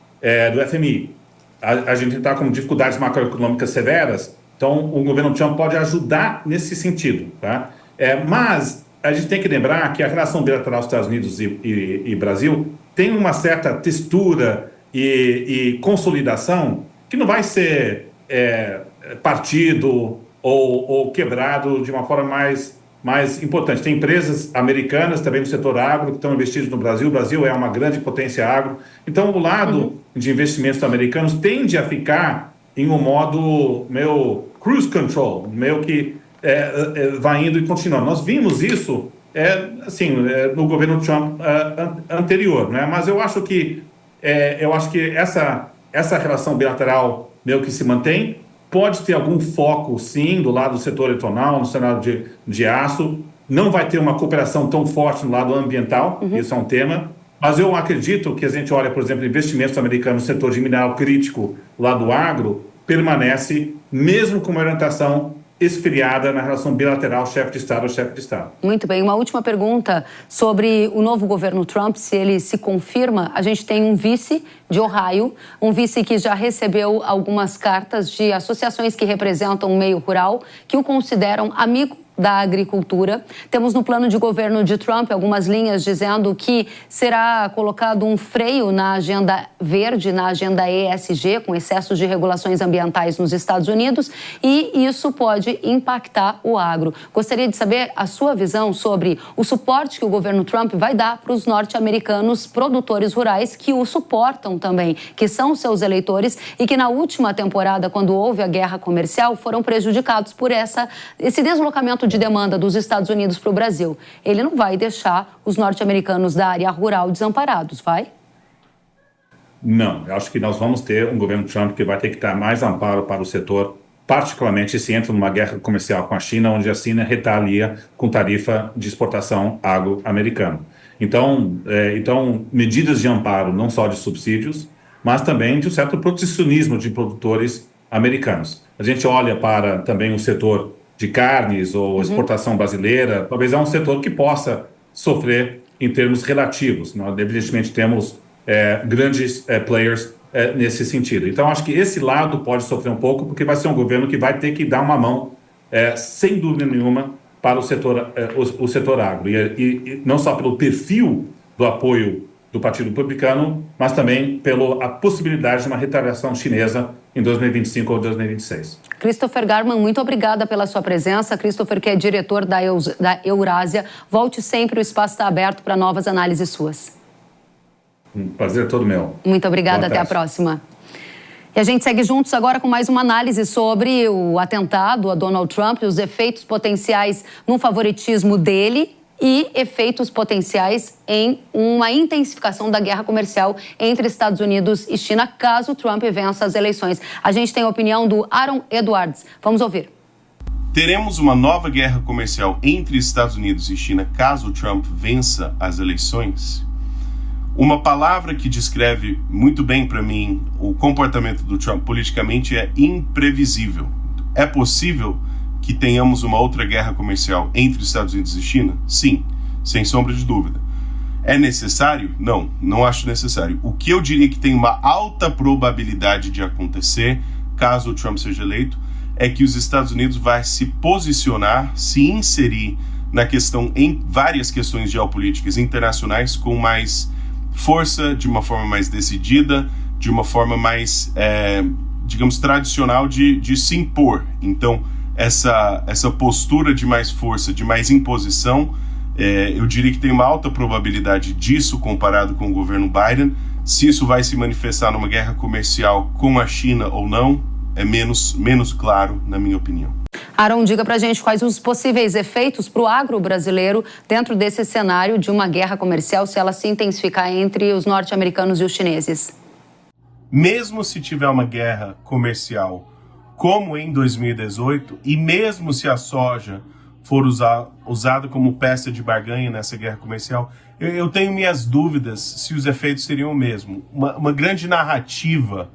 do FMI. A gente está com dificuldades macroeconômicas severas, então o governo Trump pode ajudar nesse sentido, tá? Mas a gente tem que lembrar que a relação bilateral dos Estados Unidos e Brasil tem uma certa textura e consolidação que não vai ser partido ou quebrado de uma forma mais importante. Tem empresas americanas também no setor agro que estão investidas no Brasil. O Brasil é uma grande potência agro. Então, o lado de investimentos americanos tende a ficar em um modo meio cruise control, meio que vai indo e continuando. Nós vimos isso no governo Trump anterior, né? Mas eu acho que essa relação bilateral meio que se mantém. Pode ter algum foco, sim, do lado do setor etanol, no cenário de aço. Não vai ter uma cooperação tão forte no lado ambiental, isso é um tema. Mas eu acredito que a gente olha, por exemplo, investimentos americanos no setor de mineral crítico, lá do agro, permanece, mesmo com uma orientação esfriada na relação bilateral chefe de Estado a chefe de Estado. Muito bem. Uma última pergunta sobre o novo governo Trump, se ele se confirma. A gente tem um vice de Ohio, um vice que já recebeu algumas cartas de associações que representam o meio rural, que o consideram amigo da agricultura. Temos no plano de governo de Trump algumas linhas dizendo que será colocado um freio na agenda verde, na agenda ESG, com excessos de regulações ambientais nos Estados Unidos, e isso pode impactar o agro. Gostaria de saber a sua visão sobre o suporte que o governo Trump vai dar para os norte-americanos produtores rurais que o suportam também, que são seus eleitores e que na última temporada, quando houve a guerra comercial, foram prejudicados por esse deslocamento de demanda dos Estados Unidos para o Brasil. Ele não vai deixar os norte-americanos da área rural desamparados, vai? Não, eu acho que nós vamos ter um governo Trump que vai ter que dar mais amparo para o setor, particularmente se entra numa guerra comercial com a China, onde a China retalia com tarifa de exportação agro-americana. Então, medidas de amparo, não só de subsídios, mas também de um certo protecionismo de produtores americanos. A gente olha para também o setor de carnes ou exportação brasileira, talvez é um setor que possa sofrer em termos relativos. Nós, evidentemente, temos grandes players nesse sentido. Então, acho que esse lado pode sofrer um pouco, porque vai ser um governo que vai ter que dar uma mão, sem dúvida nenhuma, para o setor agro. E não só pelo perfil do apoio do Partido Republicano, mas também pela possibilidade de uma retaliação chinesa em 2025 ou 2026. Christopher Garman, muito obrigada pela sua presença. Christopher, que é diretor da Eurásia, volte sempre, o espaço está aberto para novas análises suas. Um prazer todo meu. Muito obrigada, até a próxima. E a gente segue juntos agora com mais uma análise sobre o atentado a Donald Trump e os efeitos potenciais no favoritismo dele e efeitos potenciais em uma intensificação da guerra comercial entre Estados Unidos e China, caso Trump vença as eleições. A gente tem a opinião do Aaron Edwards. Vamos ouvir. Teremos uma nova guerra comercial entre Estados Unidos e China caso Trump vença as eleições? Uma palavra que descreve muito bem para mim o comportamento do Trump politicamente é imprevisível. É possível que tenhamos uma outra guerra comercial entre Estados Unidos e China? Sim, sem sombra de dúvida. É necessário? Não, não acho necessário. O que eu diria que tem uma alta probabilidade de acontecer, caso o Trump seja eleito, é que os Estados Unidos vai se posicionar, se inserir na questão, em várias questões geopolíticas internacionais com mais força, de uma forma mais decidida, de uma forma mais, digamos, tradicional de se impor. Então, essa postura de mais força, de mais imposição, eu diria que tem uma alta probabilidade disso comparado com o governo Biden. Se isso vai se manifestar numa guerra comercial com a China ou não, é menos claro, na minha opinião. Aaron, diga pra gente quais os possíveis efeitos para o agro brasileiro dentro desse cenário de uma guerra comercial, se ela se intensificar entre os norte-americanos e os chineses. Mesmo se tiver uma guerra comercial como em 2018, e mesmo se a soja for usada como peça de barganha nessa guerra comercial, eu tenho minhas dúvidas se os efeitos seriam o mesmo. Uma grande narrativa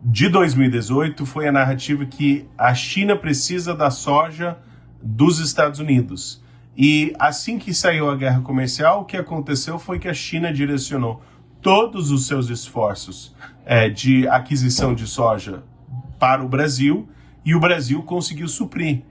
de 2018 foi a narrativa que a China precisa da soja dos Estados Unidos. E assim que saiu a guerra comercial, o que aconteceu foi que a China direcionou todos os seus esforços de aquisição de soja para o Brasil, e o Brasil conseguiu suprir.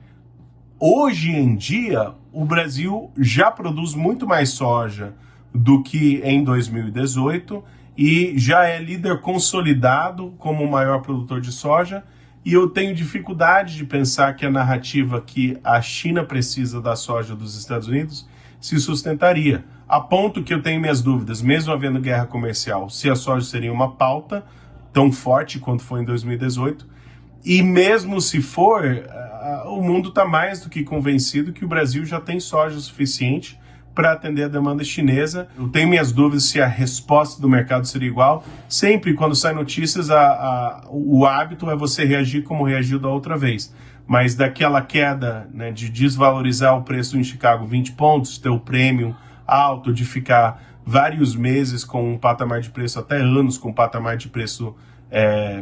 Hoje em dia, o Brasil já produz muito mais soja do que em 2018 e já é líder consolidado como o maior produtor de soja, e eu tenho dificuldade de pensar que a narrativa que a China precisa da soja dos Estados Unidos se sustentaria, a ponto que eu tenho minhas dúvidas, mesmo havendo guerra comercial, se a soja seria uma pauta tão forte quanto foi em 2018, e mesmo se for, o mundo está mais do que convencido que o Brasil já tem soja suficiente para atender a demanda chinesa. Eu tenho minhas dúvidas se a resposta do mercado seria igual. Sempre quando saem notícias, o hábito é você reagir como reagiu da outra vez. Mas daquela queda, né, de desvalorizar o preço em Chicago 20 pontos, ter o prêmio alto, de ficar vários meses com um patamar de preço, até anos com um patamar de preço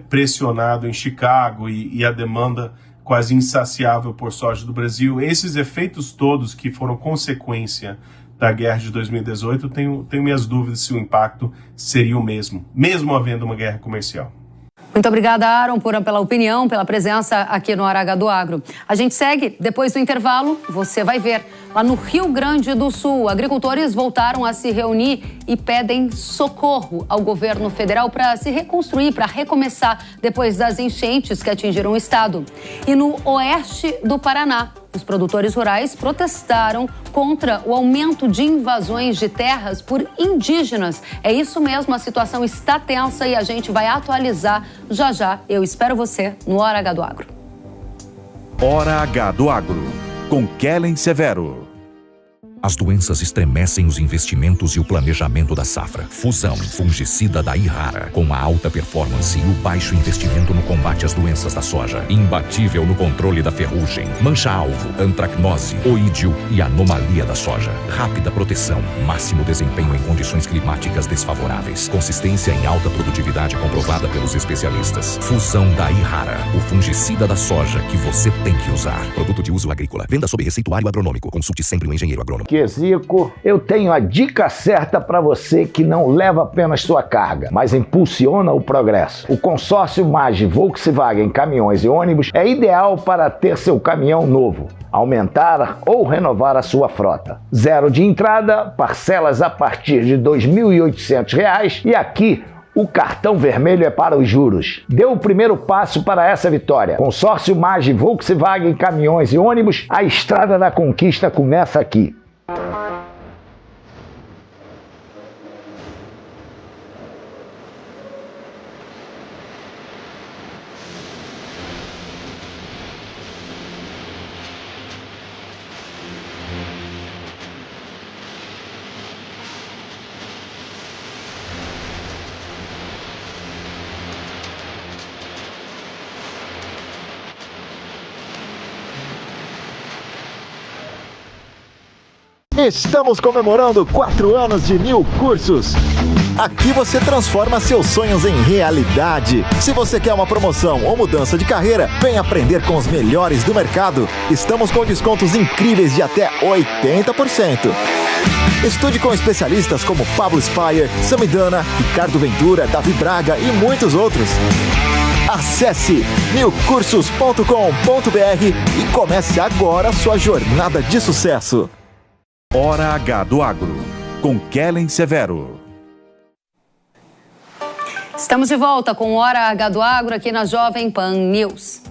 pressionado em Chicago e a demanda quase insaciável por soja do Brasil, esses efeitos todos que foram consequência da guerra de 2018, tenho minhas dúvidas se o impacto seria o mesmo havendo uma guerra comercial. Muito obrigada, Aaron, pela opinião, pela presença aqui no Hora H do Agro. A gente segue, depois do intervalo, você vai ver. Lá no Rio Grande do Sul, agricultores voltaram a se reunir e pedem socorro ao governo federal para se reconstruir, para recomeçar depois das enchentes que atingiram o estado. E no oeste do Paraná, os produtores rurais protestaram contra o aumento de invasões de terras por indígenas. É isso mesmo, a situação está tensa e a gente vai atualizar já já. Eu espero você no Hora H do Agro. Hora H do Agro, com Kellen Severo. As doenças estremecem os investimentos e o planejamento da safra. Fusão, fungicida da Irrara, com a alta performance e o baixo investimento no combate às doenças da soja. Imbatível no controle da ferrugem, mancha-alvo, antracnose, oídio e anomalia da soja. Rápida proteção, máximo desempenho em condições climáticas desfavoráveis. Consistência em alta produtividade comprovada pelos especialistas. Fusão da Irrara, o fungicida da soja que você tem que usar. Produto de uso agrícola. Venda sob receituário agronômico. Consulte sempre o engenheiro agrônomo. aqui, Zico. Eu tenho a dica certa para você que não leva apenas sua carga, mas impulsiona o progresso. O consórcio MAGE Volkswagen Caminhões e Ônibus é ideal para ter seu caminhão novo, aumentar ou renovar a sua frota. Zero de entrada, parcelas a partir de R$ 2.800 e aqui o cartão vermelho é para os juros. Dê o primeiro passo para essa vitória. Consórcio MAGE Volkswagen Caminhões e Ônibus, a estrada da conquista começa aqui. Estamos comemorando 4 anos de New Cursos. Aqui você transforma seus sonhos em realidade. Se você quer uma promoção ou mudança de carreira, vem aprender com os melhores do mercado. Estamos com descontos incríveis de até 80%. Estude com especialistas como Pablo Spire, Samidana, Ricardo Ventura, Davi Braga e muitos outros. Acesse newcursos.com.br e comece agora sua jornada de sucesso. Hora H do Agro, com Kellen Severo. Estamos de volta com Hora H do Agro aqui na Jovem Pan News.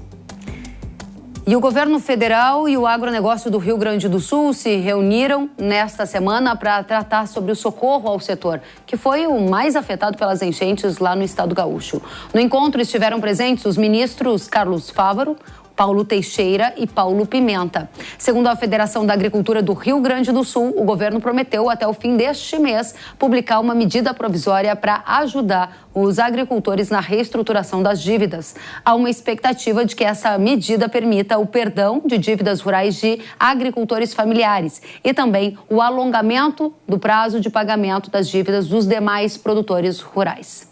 E o governo federal e o agronegócio do Rio Grande do Sul se reuniram nesta semana para tratar sobre o socorro ao setor, que foi o mais afetado pelas enchentes lá no estado gaúcho. No encontro estiveram presentes os ministros Carlos Fávaro, Paulo Teixeira e Paulo Pimenta. Segundo a Federação da Agricultura do Rio Grande do Sul, o governo prometeu até o fim deste mês publicar uma medida provisória para ajudar os agricultores na reestruturação das dívidas. Há uma expectativa de que essa medida permita o perdão de dívidas rurais de agricultores familiares e também o alongamento do prazo de pagamento das dívidas dos demais produtores rurais.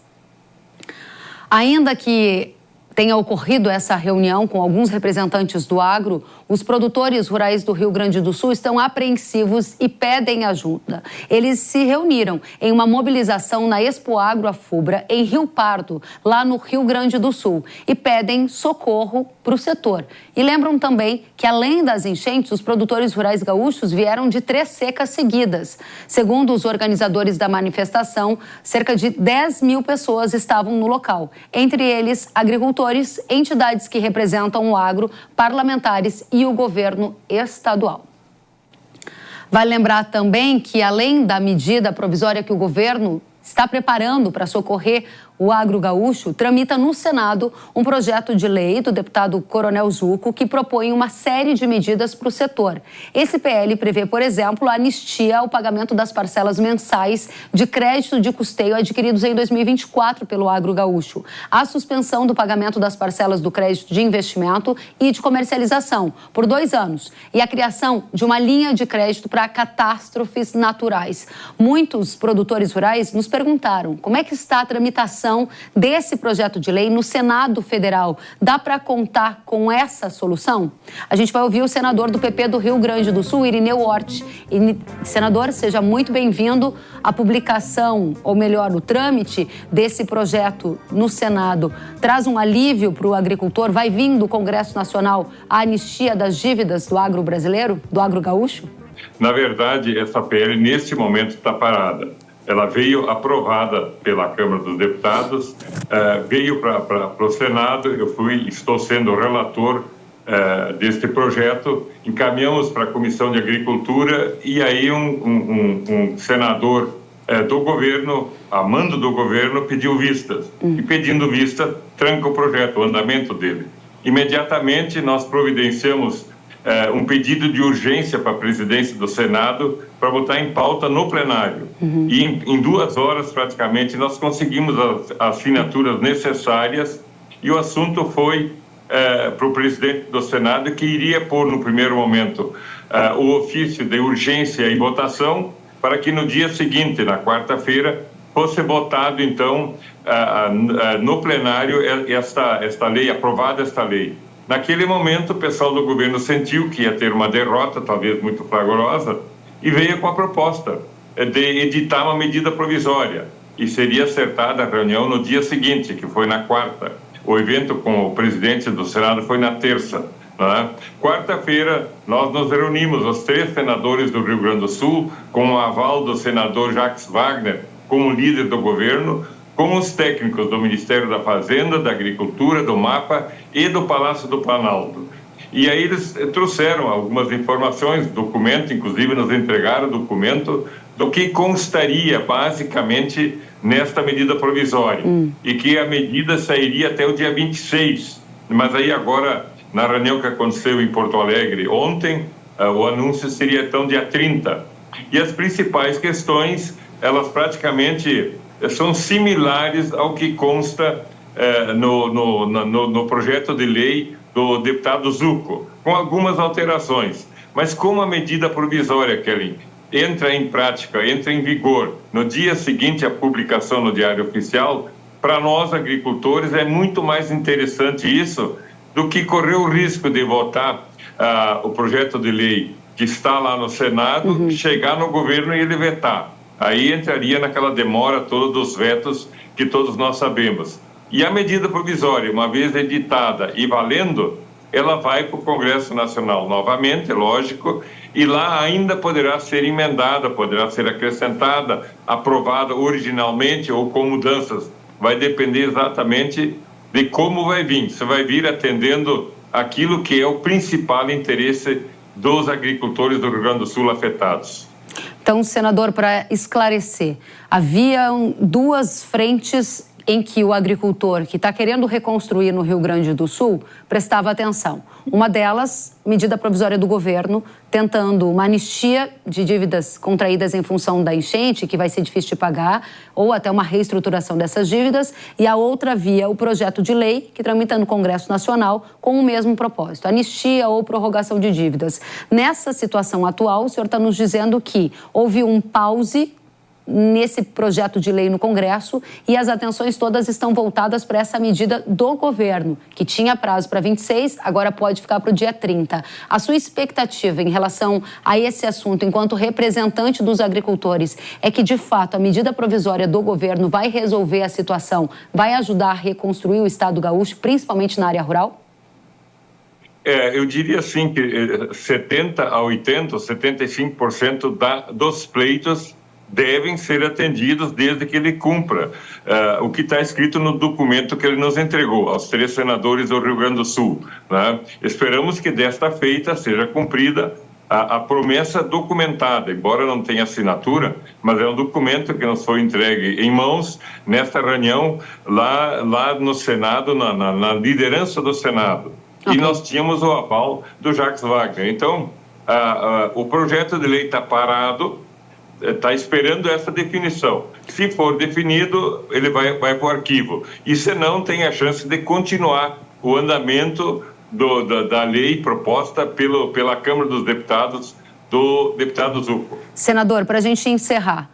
Ainda que tenha ocorrido essa reunião com alguns representantes do agro, os produtores rurais do Rio Grande do Sul estão apreensivos e pedem ajuda. Eles se reuniram em uma mobilização na Expo Agro Afubra, em Rio Pardo, lá no Rio Grande do Sul, e pedem socorro para o setor. E lembram também que, além das enchentes, os produtores rurais gaúchos vieram de 3 secas seguidas. Segundo os organizadores da manifestação, cerca de 10 mil pessoas estavam no local, entre eles agricultores, entidades que representam o agro, parlamentares e o governo estadual. Vale lembrar também que, além da medida provisória que o governo está preparando para socorrer o agro gaúcho, tramita no Senado um projeto de lei do deputado Coronel Zucco que propõe uma série de medidas para o setor. Esse PL prevê, por exemplo, a anistia ao pagamento das parcelas mensais de crédito de custeio adquiridos em 2024 pelo agro gaúcho, a suspensão do pagamento das parcelas do crédito de investimento e de comercialização por 2 anos e a criação de uma linha de crédito para catástrofes naturais. Muitos produtores rurais nos perguntaram como é que está a tramitação desse projeto de lei no Senado Federal. Dá para contar com essa solução? A gente vai ouvir o senador do PP do Rio Grande do Sul, Irineu Hort. Senador, seja muito bem-vindo. A publicação, ou melhor, o trâmite desse projeto no Senado traz um alívio para o agricultor? Vai vir do Congresso Nacional a anistia das dívidas do agro brasileiro, do agro gaúcho? Na verdade, essa PL, neste momento, está parada. Ela veio aprovada pela Câmara dos Deputados, veio para o Senado, estou sendo relator deste projeto, encaminhamos para a Comissão de Agricultura e aí um senador do governo, a mando do governo, pediu vistas. E pedindo vista, tranca o projeto, o andamento dele. Imediatamente nós providenciamos um pedido de urgência para a presidência do Senado para botar em pauta no plenário. E em 2 horas, praticamente, nós conseguimos as assinaturas necessárias e o assunto foi para o presidente do Senado, que iria pôr, no primeiro momento, o ofício de urgência e votação para que no dia seguinte, na quarta-feira, fosse votado, então, no plenário esta lei, aprovada esta lei. Naquele momento, o pessoal do governo sentiu que ia ter uma derrota, talvez muito fragorosa, e veio com a proposta de editar uma medida provisória. E seria acertada a reunião no dia seguinte, que foi na quarta. O evento com o presidente do Senado foi na terça. Né? Quarta-feira, nós nos reunimos, os 3 senadores do Rio Grande do Sul, com o aval do senador Jacques Wagner, como líder do governo, com os técnicos do Ministério da Fazenda, da Agricultura, do MAPA e do Palácio do Planalto. E aí eles trouxeram algumas informações, documento, inclusive nos entregaram documento do que constaria basicamente nesta medida provisória. E que a medida sairia até o dia 26. Mas aí agora, na reunião que aconteceu em Porto Alegre ontem, o anúncio seria então dia 30. E as principais questões, elas praticamente são similares ao que consta no projeto de lei do deputado Zucco, com algumas alterações. Mas como a medida provisória, Kelly, entra em prática, entra em vigor no dia seguinte à publicação no Diário Oficial, para nós agricultores é muito mais interessante isso do que correr o risco de votar o projeto de lei que está lá no Senado, chegar no governo e ele vetar. Aí entraria naquela demora toda dos vetos que todos nós sabemos. E a medida provisória, uma vez editada e valendo, ela vai para o Congresso Nacional novamente, lógico, e lá ainda poderá ser emendada, poderá ser acrescentada, aprovada originalmente ou com mudanças. Vai depender exatamente de como vai vir. Se vai vir atendendo aquilo que é o principal interesse dos agricultores do Rio Grande do Sul afetados. Então, senador, para esclarecer, haviam 2 frentes em que o agricultor que está querendo reconstruir no Rio Grande do Sul prestava atenção. Uma delas, medida provisória do governo, tentando uma anistia de dívidas contraídas em função da enchente, que vai ser difícil de pagar, ou até uma reestruturação dessas dívidas, e a outra via, o projeto de lei, que tramita no Congresso Nacional com o mesmo propósito, anistia ou prorrogação de dívidas. Nessa situação atual, o senhor está nos dizendo que houve um pause nesse projeto de lei no Congresso e as atenções todas estão voltadas para essa medida do governo, que tinha prazo para 26, agora pode ficar para o dia 30. A sua expectativa em relação a esse assunto, enquanto representante dos agricultores, é que, de fato, a medida provisória do governo vai resolver a situação, vai ajudar a reconstruir o Estado gaúcho, principalmente na área rural? Eu diria assim que 70% a 80%, 75% dos pleitos devem ser atendidos desde que ele cumpra o que está escrito no documento que ele nos entregou aos 3 senadores do Rio Grande do Sul. Né? Esperamos que desta feita seja cumprida a promessa documentada, embora não tenha assinatura, mas é um documento que nos foi entregue em mãos nesta reunião lá no Senado, na liderança do Senado. Okay. E nós tínhamos o aval do Jacques Wagner. Então, o projeto de lei está parado, está esperando essa definição. Se for definido, ele vai para o arquivo. E se não, tem a chance de continuar o andamento da lei proposta pela Câmara dos Deputados, do deputado Zucco. Senador, para a gente encerrar,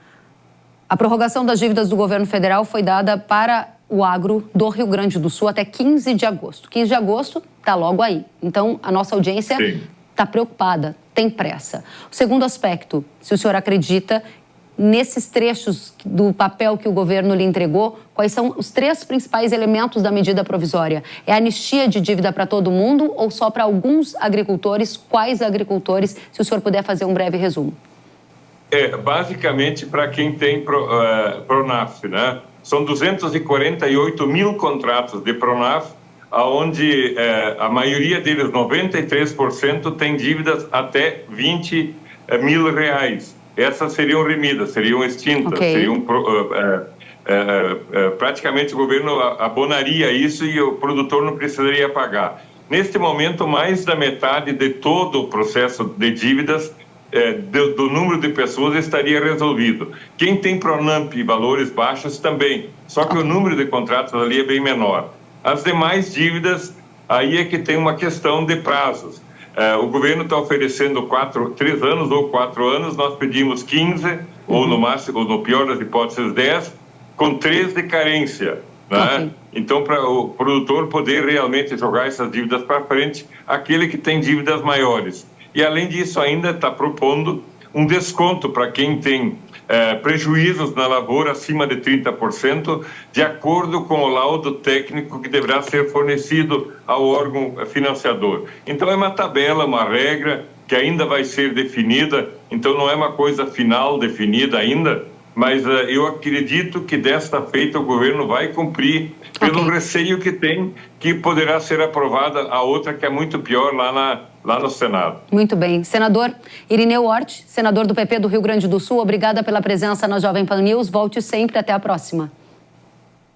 a prorrogação das dívidas do governo federal foi dada para o agro do Rio Grande do Sul até 15 de agosto. 15 de agosto está logo aí. Então, a nossa audiência está preocupada, tem pressa. O segundo aspecto, se o senhor acredita, nesses trechos do papel que o governo lhe entregou, quais são os 3 principais elementos da medida provisória? É anistia de dívida para todo mundo ou só para alguns agricultores? Quais agricultores? Se o senhor puder fazer um breve resumo. Basicamente para quem tem Pronaf, né? São 248 mil contratos de Pronaf, onde a maioria deles, 93%, tem dívidas até 20 mil reais. Essas seriam remidas, seriam extintas, seriam praticamente o governo abonaria isso e o produtor não precisaria pagar. Neste momento, mais da metade de todo o processo de dívidas do número de pessoas estaria resolvido. Quem tem Pronamp e valores baixos também, só que o número de contratos ali é bem menor. As demais dívidas, aí é que tem uma questão de prazos. O governo está oferecendo 3 anos ou 4 anos, nós pedimos 15, ou no máximo, ou no pior das hipóteses, 10, com 3 de carência. Né? Então, para o produtor poder realmente jogar essas dívidas para frente, aquele que tem dívidas maiores. E, além disso, ainda está propondo um desconto para quem tem prejuízos na lavoura acima de 30%, de acordo com o laudo técnico que deverá ser fornecido ao órgão financiador. Então é uma tabela, uma regra que ainda vai ser definida, então não é uma coisa final definida ainda, mas eu acredito que desta feita o governo vai cumprir, pelo receio que tem, que poderá ser aprovada a outra que é muito pior lá no Senado. Muito bem. Senador Irineu Hort, senador do PP do Rio Grande do Sul, obrigada pela presença na Jovem Pan News. Volte sempre. Até a próxima.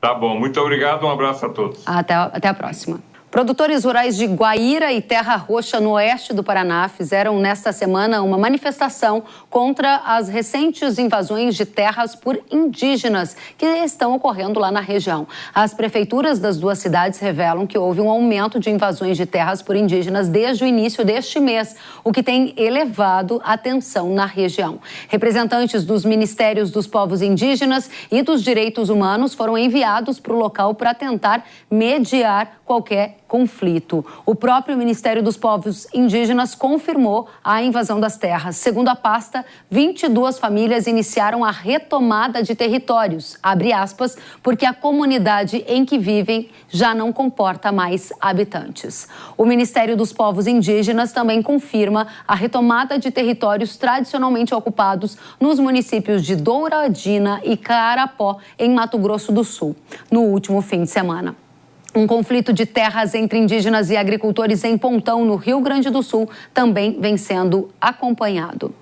Tá bom. Muito obrigado. Um abraço a todos. Até a próxima. Produtores rurais de Guaíra e Terra Roxa, no oeste do Paraná, fizeram nesta semana uma manifestação contra as recentes invasões de terras por indígenas que estão ocorrendo lá na região. As prefeituras das duas cidades revelam que houve um aumento de invasões de terras por indígenas desde o início deste mês, o que tem elevado a tensão na região. Representantes dos Ministérios dos Povos Indígenas e dos Direitos Humanos foram enviados para o local para tentar mediar qualquer conflito. O próprio Ministério dos Povos Indígenas confirmou a invasão das terras. Segundo a pasta, 22 famílias iniciaram a retomada de territórios, abre aspas, porque a comunidade em que vivem já não comporta mais habitantes. O Ministério dos Povos Indígenas também confirma a retomada de territórios tradicionalmente ocupados nos municípios de Douradina e Carapó, em Mato Grosso do Sul, no último fim de semana. Um conflito de terras entre indígenas e agricultores em Pontão, no Rio Grande do Sul, também vem sendo acompanhado.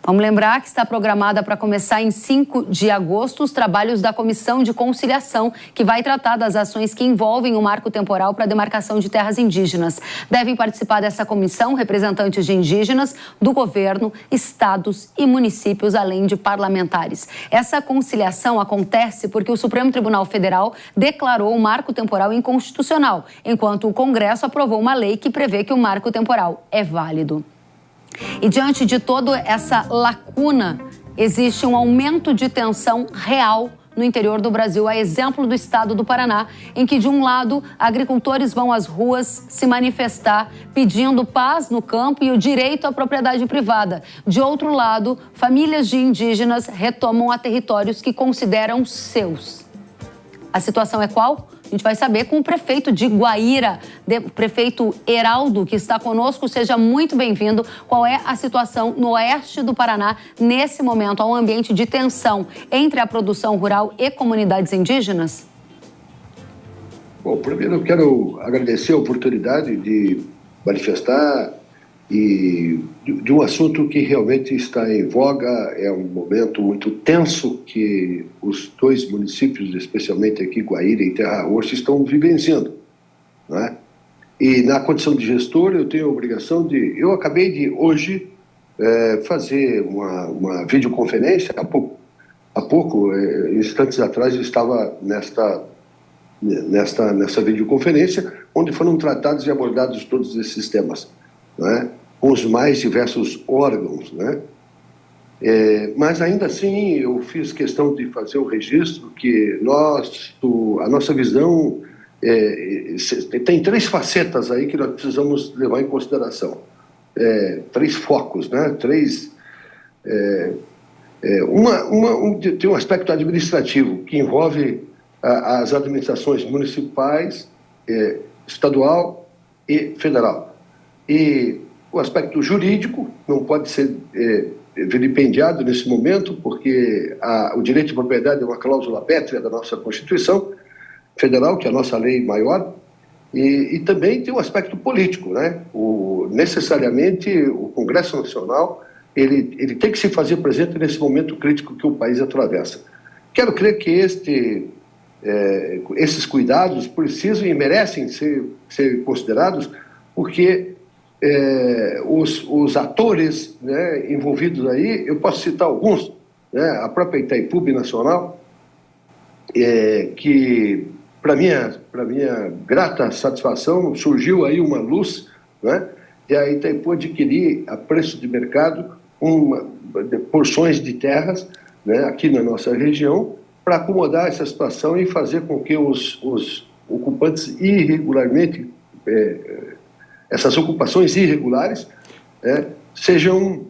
Vamos lembrar que está programada para começar em 5 de agosto os trabalhos da Comissão de Conciliação, que vai tratar das ações que envolvem o marco temporal para a demarcação de terras indígenas. Devem participar dessa comissão representantes de indígenas, do governo, estados e municípios, além de parlamentares. Essa conciliação acontece porque o Supremo Tribunal Federal declarou o marco temporal inconstitucional, enquanto o Congresso aprovou uma lei que prevê que o marco temporal é válido. E diante de toda essa lacuna, existe um aumento de tensão real no interior do Brasil, a exemplo do estado do Paraná, em que, de um lado, agricultores vão às ruas se manifestar pedindo paz no campo e o direito à propriedade privada. De outro lado, famílias de indígenas retomam a territórios que consideram seus. A situação é qual? A gente vai saber com o prefeito de Guaíra, o prefeito Heraldo, que está conosco. Seja muito bem-vindo. Qual é a situação no oeste do Paraná nesse momento? Há um ambiente de tensão entre a produção rural e comunidades indígenas? Bom, primeiro eu quero agradecer a oportunidade de manifestar e de um assunto que realmente está em voga. É um momento muito tenso que os dois municípios, especialmente aqui Guaíra e Terra Roxa, estão vivenciando, né? E na condição de gestor eu tenho a obrigação de... Eu acabei de hoje fazer uma videoconferência, há pouco, instantes atrás eu estava nessa videoconferência, onde foram tratados e abordados todos esses temas, né? Com os mais diversos órgãos, né? Mas ainda assim eu fiz questão de fazer o registro que a nossa visão tem 3 facetas aí que nós precisamos levar em consideração, 3 focos, né? Tem um aspecto administrativo que envolve as administrações municipais, estadual e federal. E o aspecto jurídico não pode ser vilipendiado nesse momento, porque o direito de propriedade é uma cláusula pétrea da nossa Constituição Federal, que é a nossa lei maior, e também tem um aspecto político, né? Necessariamente o Congresso Nacional ele tem que se fazer presente nesse momento crítico que o país atravessa. Quero crer que esses cuidados precisam e merecem ser considerados, porque os atores, né, envolvidos aí, eu posso citar alguns, né, a própria Itaipu Nacional, que, para minha grata satisfação, surgiu aí uma luz, né, de a Itaipu adquirir a preço de mercado porções de terras, né, aqui na nossa região, para acomodar essa situação e fazer com que os ocupantes essas ocupações irregulares sejam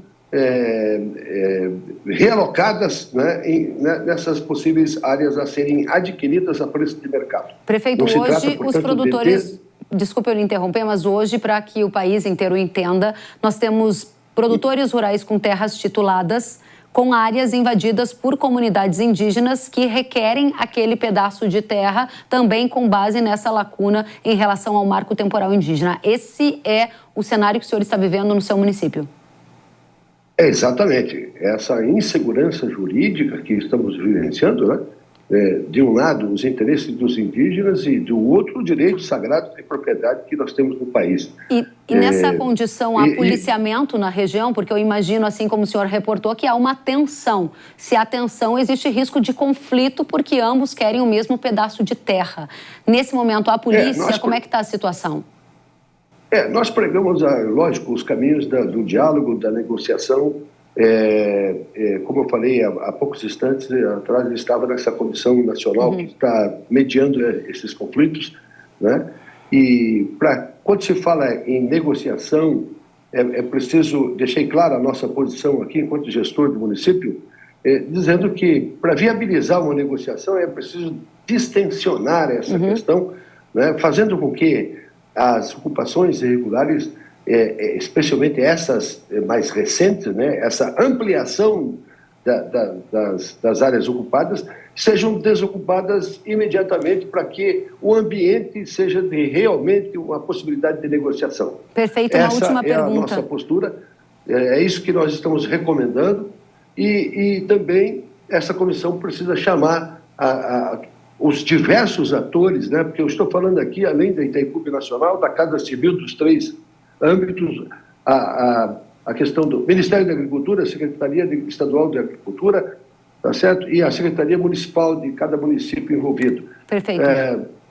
realocadas, né, nessas possíveis áreas a serem adquiridas a preço de mercado. Prefeito, hoje trata, portanto, os produtores... Desculpe eu lhe interromper, mas hoje, para que o país inteiro entenda, nós temos produtores rurais com terras tituladas, com áreas invadidas por comunidades indígenas que requerem aquele pedaço de terra, também com base nessa lacuna em relação ao marco temporal indígena. Esse é o cenário que o senhor está vivendo no seu município? Exatamente. Essa insegurança jurídica que estamos vivenciando, né? De um lado, os interesses dos indígenas e do outro, o direito sagrado de propriedade que nós temos no país. E nessa condição, há policiamento na região? Porque eu imagino, assim como o senhor reportou, que há uma tensão. Se há tensão, existe risco de conflito porque ambos querem o mesmo pedaço de terra. Nesse momento, a polícia, como é que está a situação? Nós pregamos, lógico, os caminhos do diálogo, da negociação. Como eu falei há poucos instantes atrás, eu estava nessa comissão nacional que está mediando esses conflitos, né? E quando se fala em negociação, é preciso deixar clara a nossa posição aqui, enquanto gestor do município, dizendo que para viabilizar uma negociação é preciso distensionar essa questão, né? Fazendo com que as ocupações irregulares, especialmente essas mais recentes, né, essa ampliação das áreas ocupadas, sejam desocupadas imediatamente para que o ambiente seja realmente uma possibilidade de negociação. Perfeito, uma última pergunta. Essa é a nossa postura, é isso que nós estamos recomendando e também essa comissão precisa chamar os diversos atores, né, porque eu estou falando aqui, além da Itaipu Nacional, da Casa Civil dos 3 âmbitos, a questão do Ministério da Agricultura, a Secretaria Estadual de Agricultura, tá certo? E a Secretaria Municipal de cada município envolvido. Perfeito.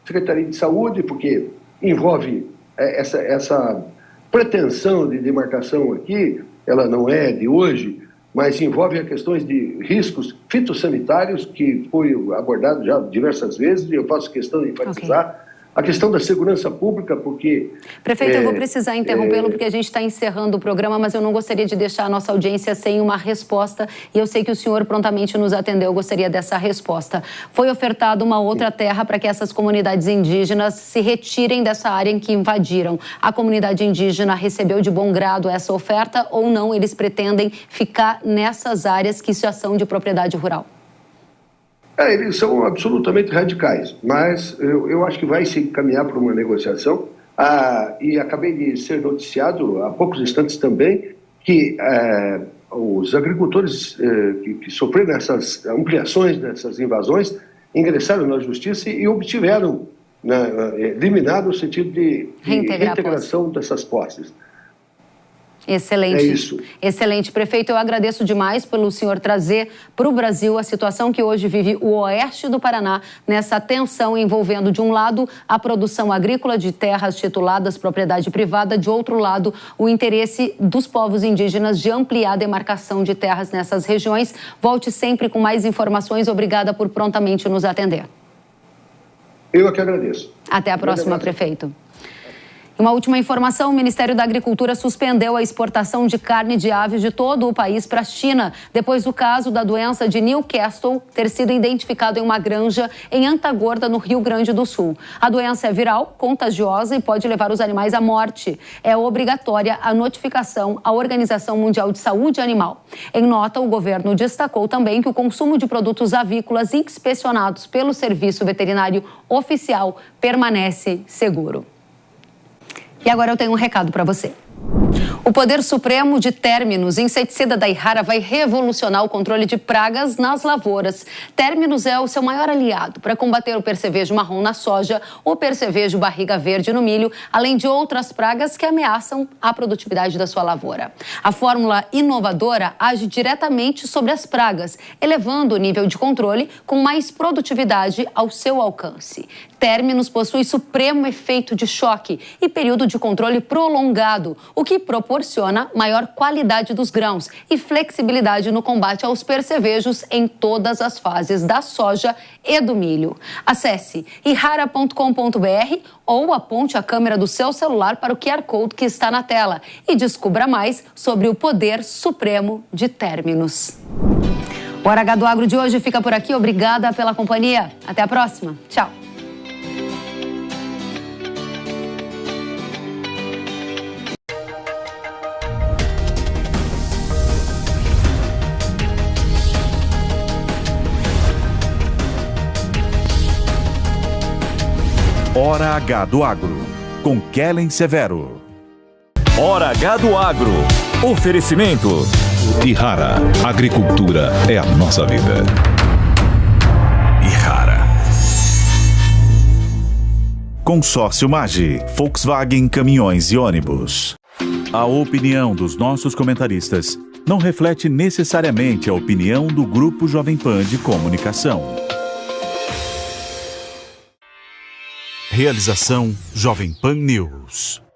Secretaria de Saúde, porque envolve essa pretensão de demarcação aqui, ela não é de hoje, mas envolve a questões de riscos fitossanitários, que foi abordado já diversas vezes, e eu faço questão de enfatizar. A questão da segurança pública, porque... Prefeito, eu vou precisar interrompê-lo porque a gente está encerrando o programa, mas eu não gostaria de deixar a nossa audiência sem uma resposta e eu sei que o senhor prontamente nos atendeu, eu gostaria dessa resposta. Foi ofertada uma outra terra para que essas comunidades indígenas se retirem dessa área em que invadiram. A comunidade indígena recebeu de bom grado essa oferta ou não? Eles pretendem ficar nessas áreas que já são de propriedade rural? Eles são absolutamente radicais, mas eu acho que vai se caminhar para uma negociação. E acabei de ser noticiado há poucos instantes também que os agricultores que sofreram essas ampliações, dessas invasões, ingressaram na justiça e obtiveram liminar no sentido de reintegração dessas posses. Excelente. É isso. Excelente. Prefeito, eu agradeço demais pelo senhor trazer para o Brasil a situação que hoje vive o oeste do Paraná, nessa tensão envolvendo, de um lado, a produção agrícola de terras tituladas propriedade privada, de outro lado, o interesse dos povos indígenas de ampliar a demarcação de terras nessas regiões. Volte sempre com mais informações. Obrigada por prontamente nos atender. Eu é que agradeço. Até a próxima, prefeito. Uma última informação, o Ministério da Agricultura suspendeu a exportação de carne de aves de todo o país para a China, depois do caso da doença de Newcastle ter sido identificado em uma granja em Antagorda, no Rio Grande do Sul. A doença é viral, contagiosa e pode levar os animais à morte. É obrigatória a notificação à Organização Mundial de Saúde Animal. Em nota, o governo destacou também que o consumo de produtos avícolas inspecionados pelo Serviço Veterinário Oficial permanece seguro. E agora eu tenho um recado para você. O Poder Supremo de Términos, inseticida da Irrara, vai revolucionar o controle de pragas nas lavouras. Términos é o seu maior aliado para combater o percevejo marrom na soja, o percevejo barriga verde no milho, além de outras pragas que ameaçam a produtividade da sua lavoura. A fórmula inovadora age diretamente sobre as pragas, elevando o nível de controle com mais produtividade ao seu alcance. Términos possui supremo efeito de choque e período de controle prolongado, o que proporciona maior qualidade dos grãos e flexibilidade no combate aos percevejos em todas as fases da soja e do milho. Acesse irara.com.br ou aponte a câmera do seu celular para o QR Code que está na tela e descubra mais sobre o poder supremo de términos. O Hora H do Agro de hoje fica por aqui. Obrigada pela companhia. Até a próxima. Tchau. Hora H do Agro, com Kellen Severo. Hora H do Agro. Oferecimento. Irara. Agricultura é a nossa vida. Irara. Consórcio Magi, Volkswagen Caminhões e Ônibus. A opinião dos nossos comentaristas não reflete necessariamente a opinião do Grupo Jovem Pan de Comunicação. Realização Jovem Pan News.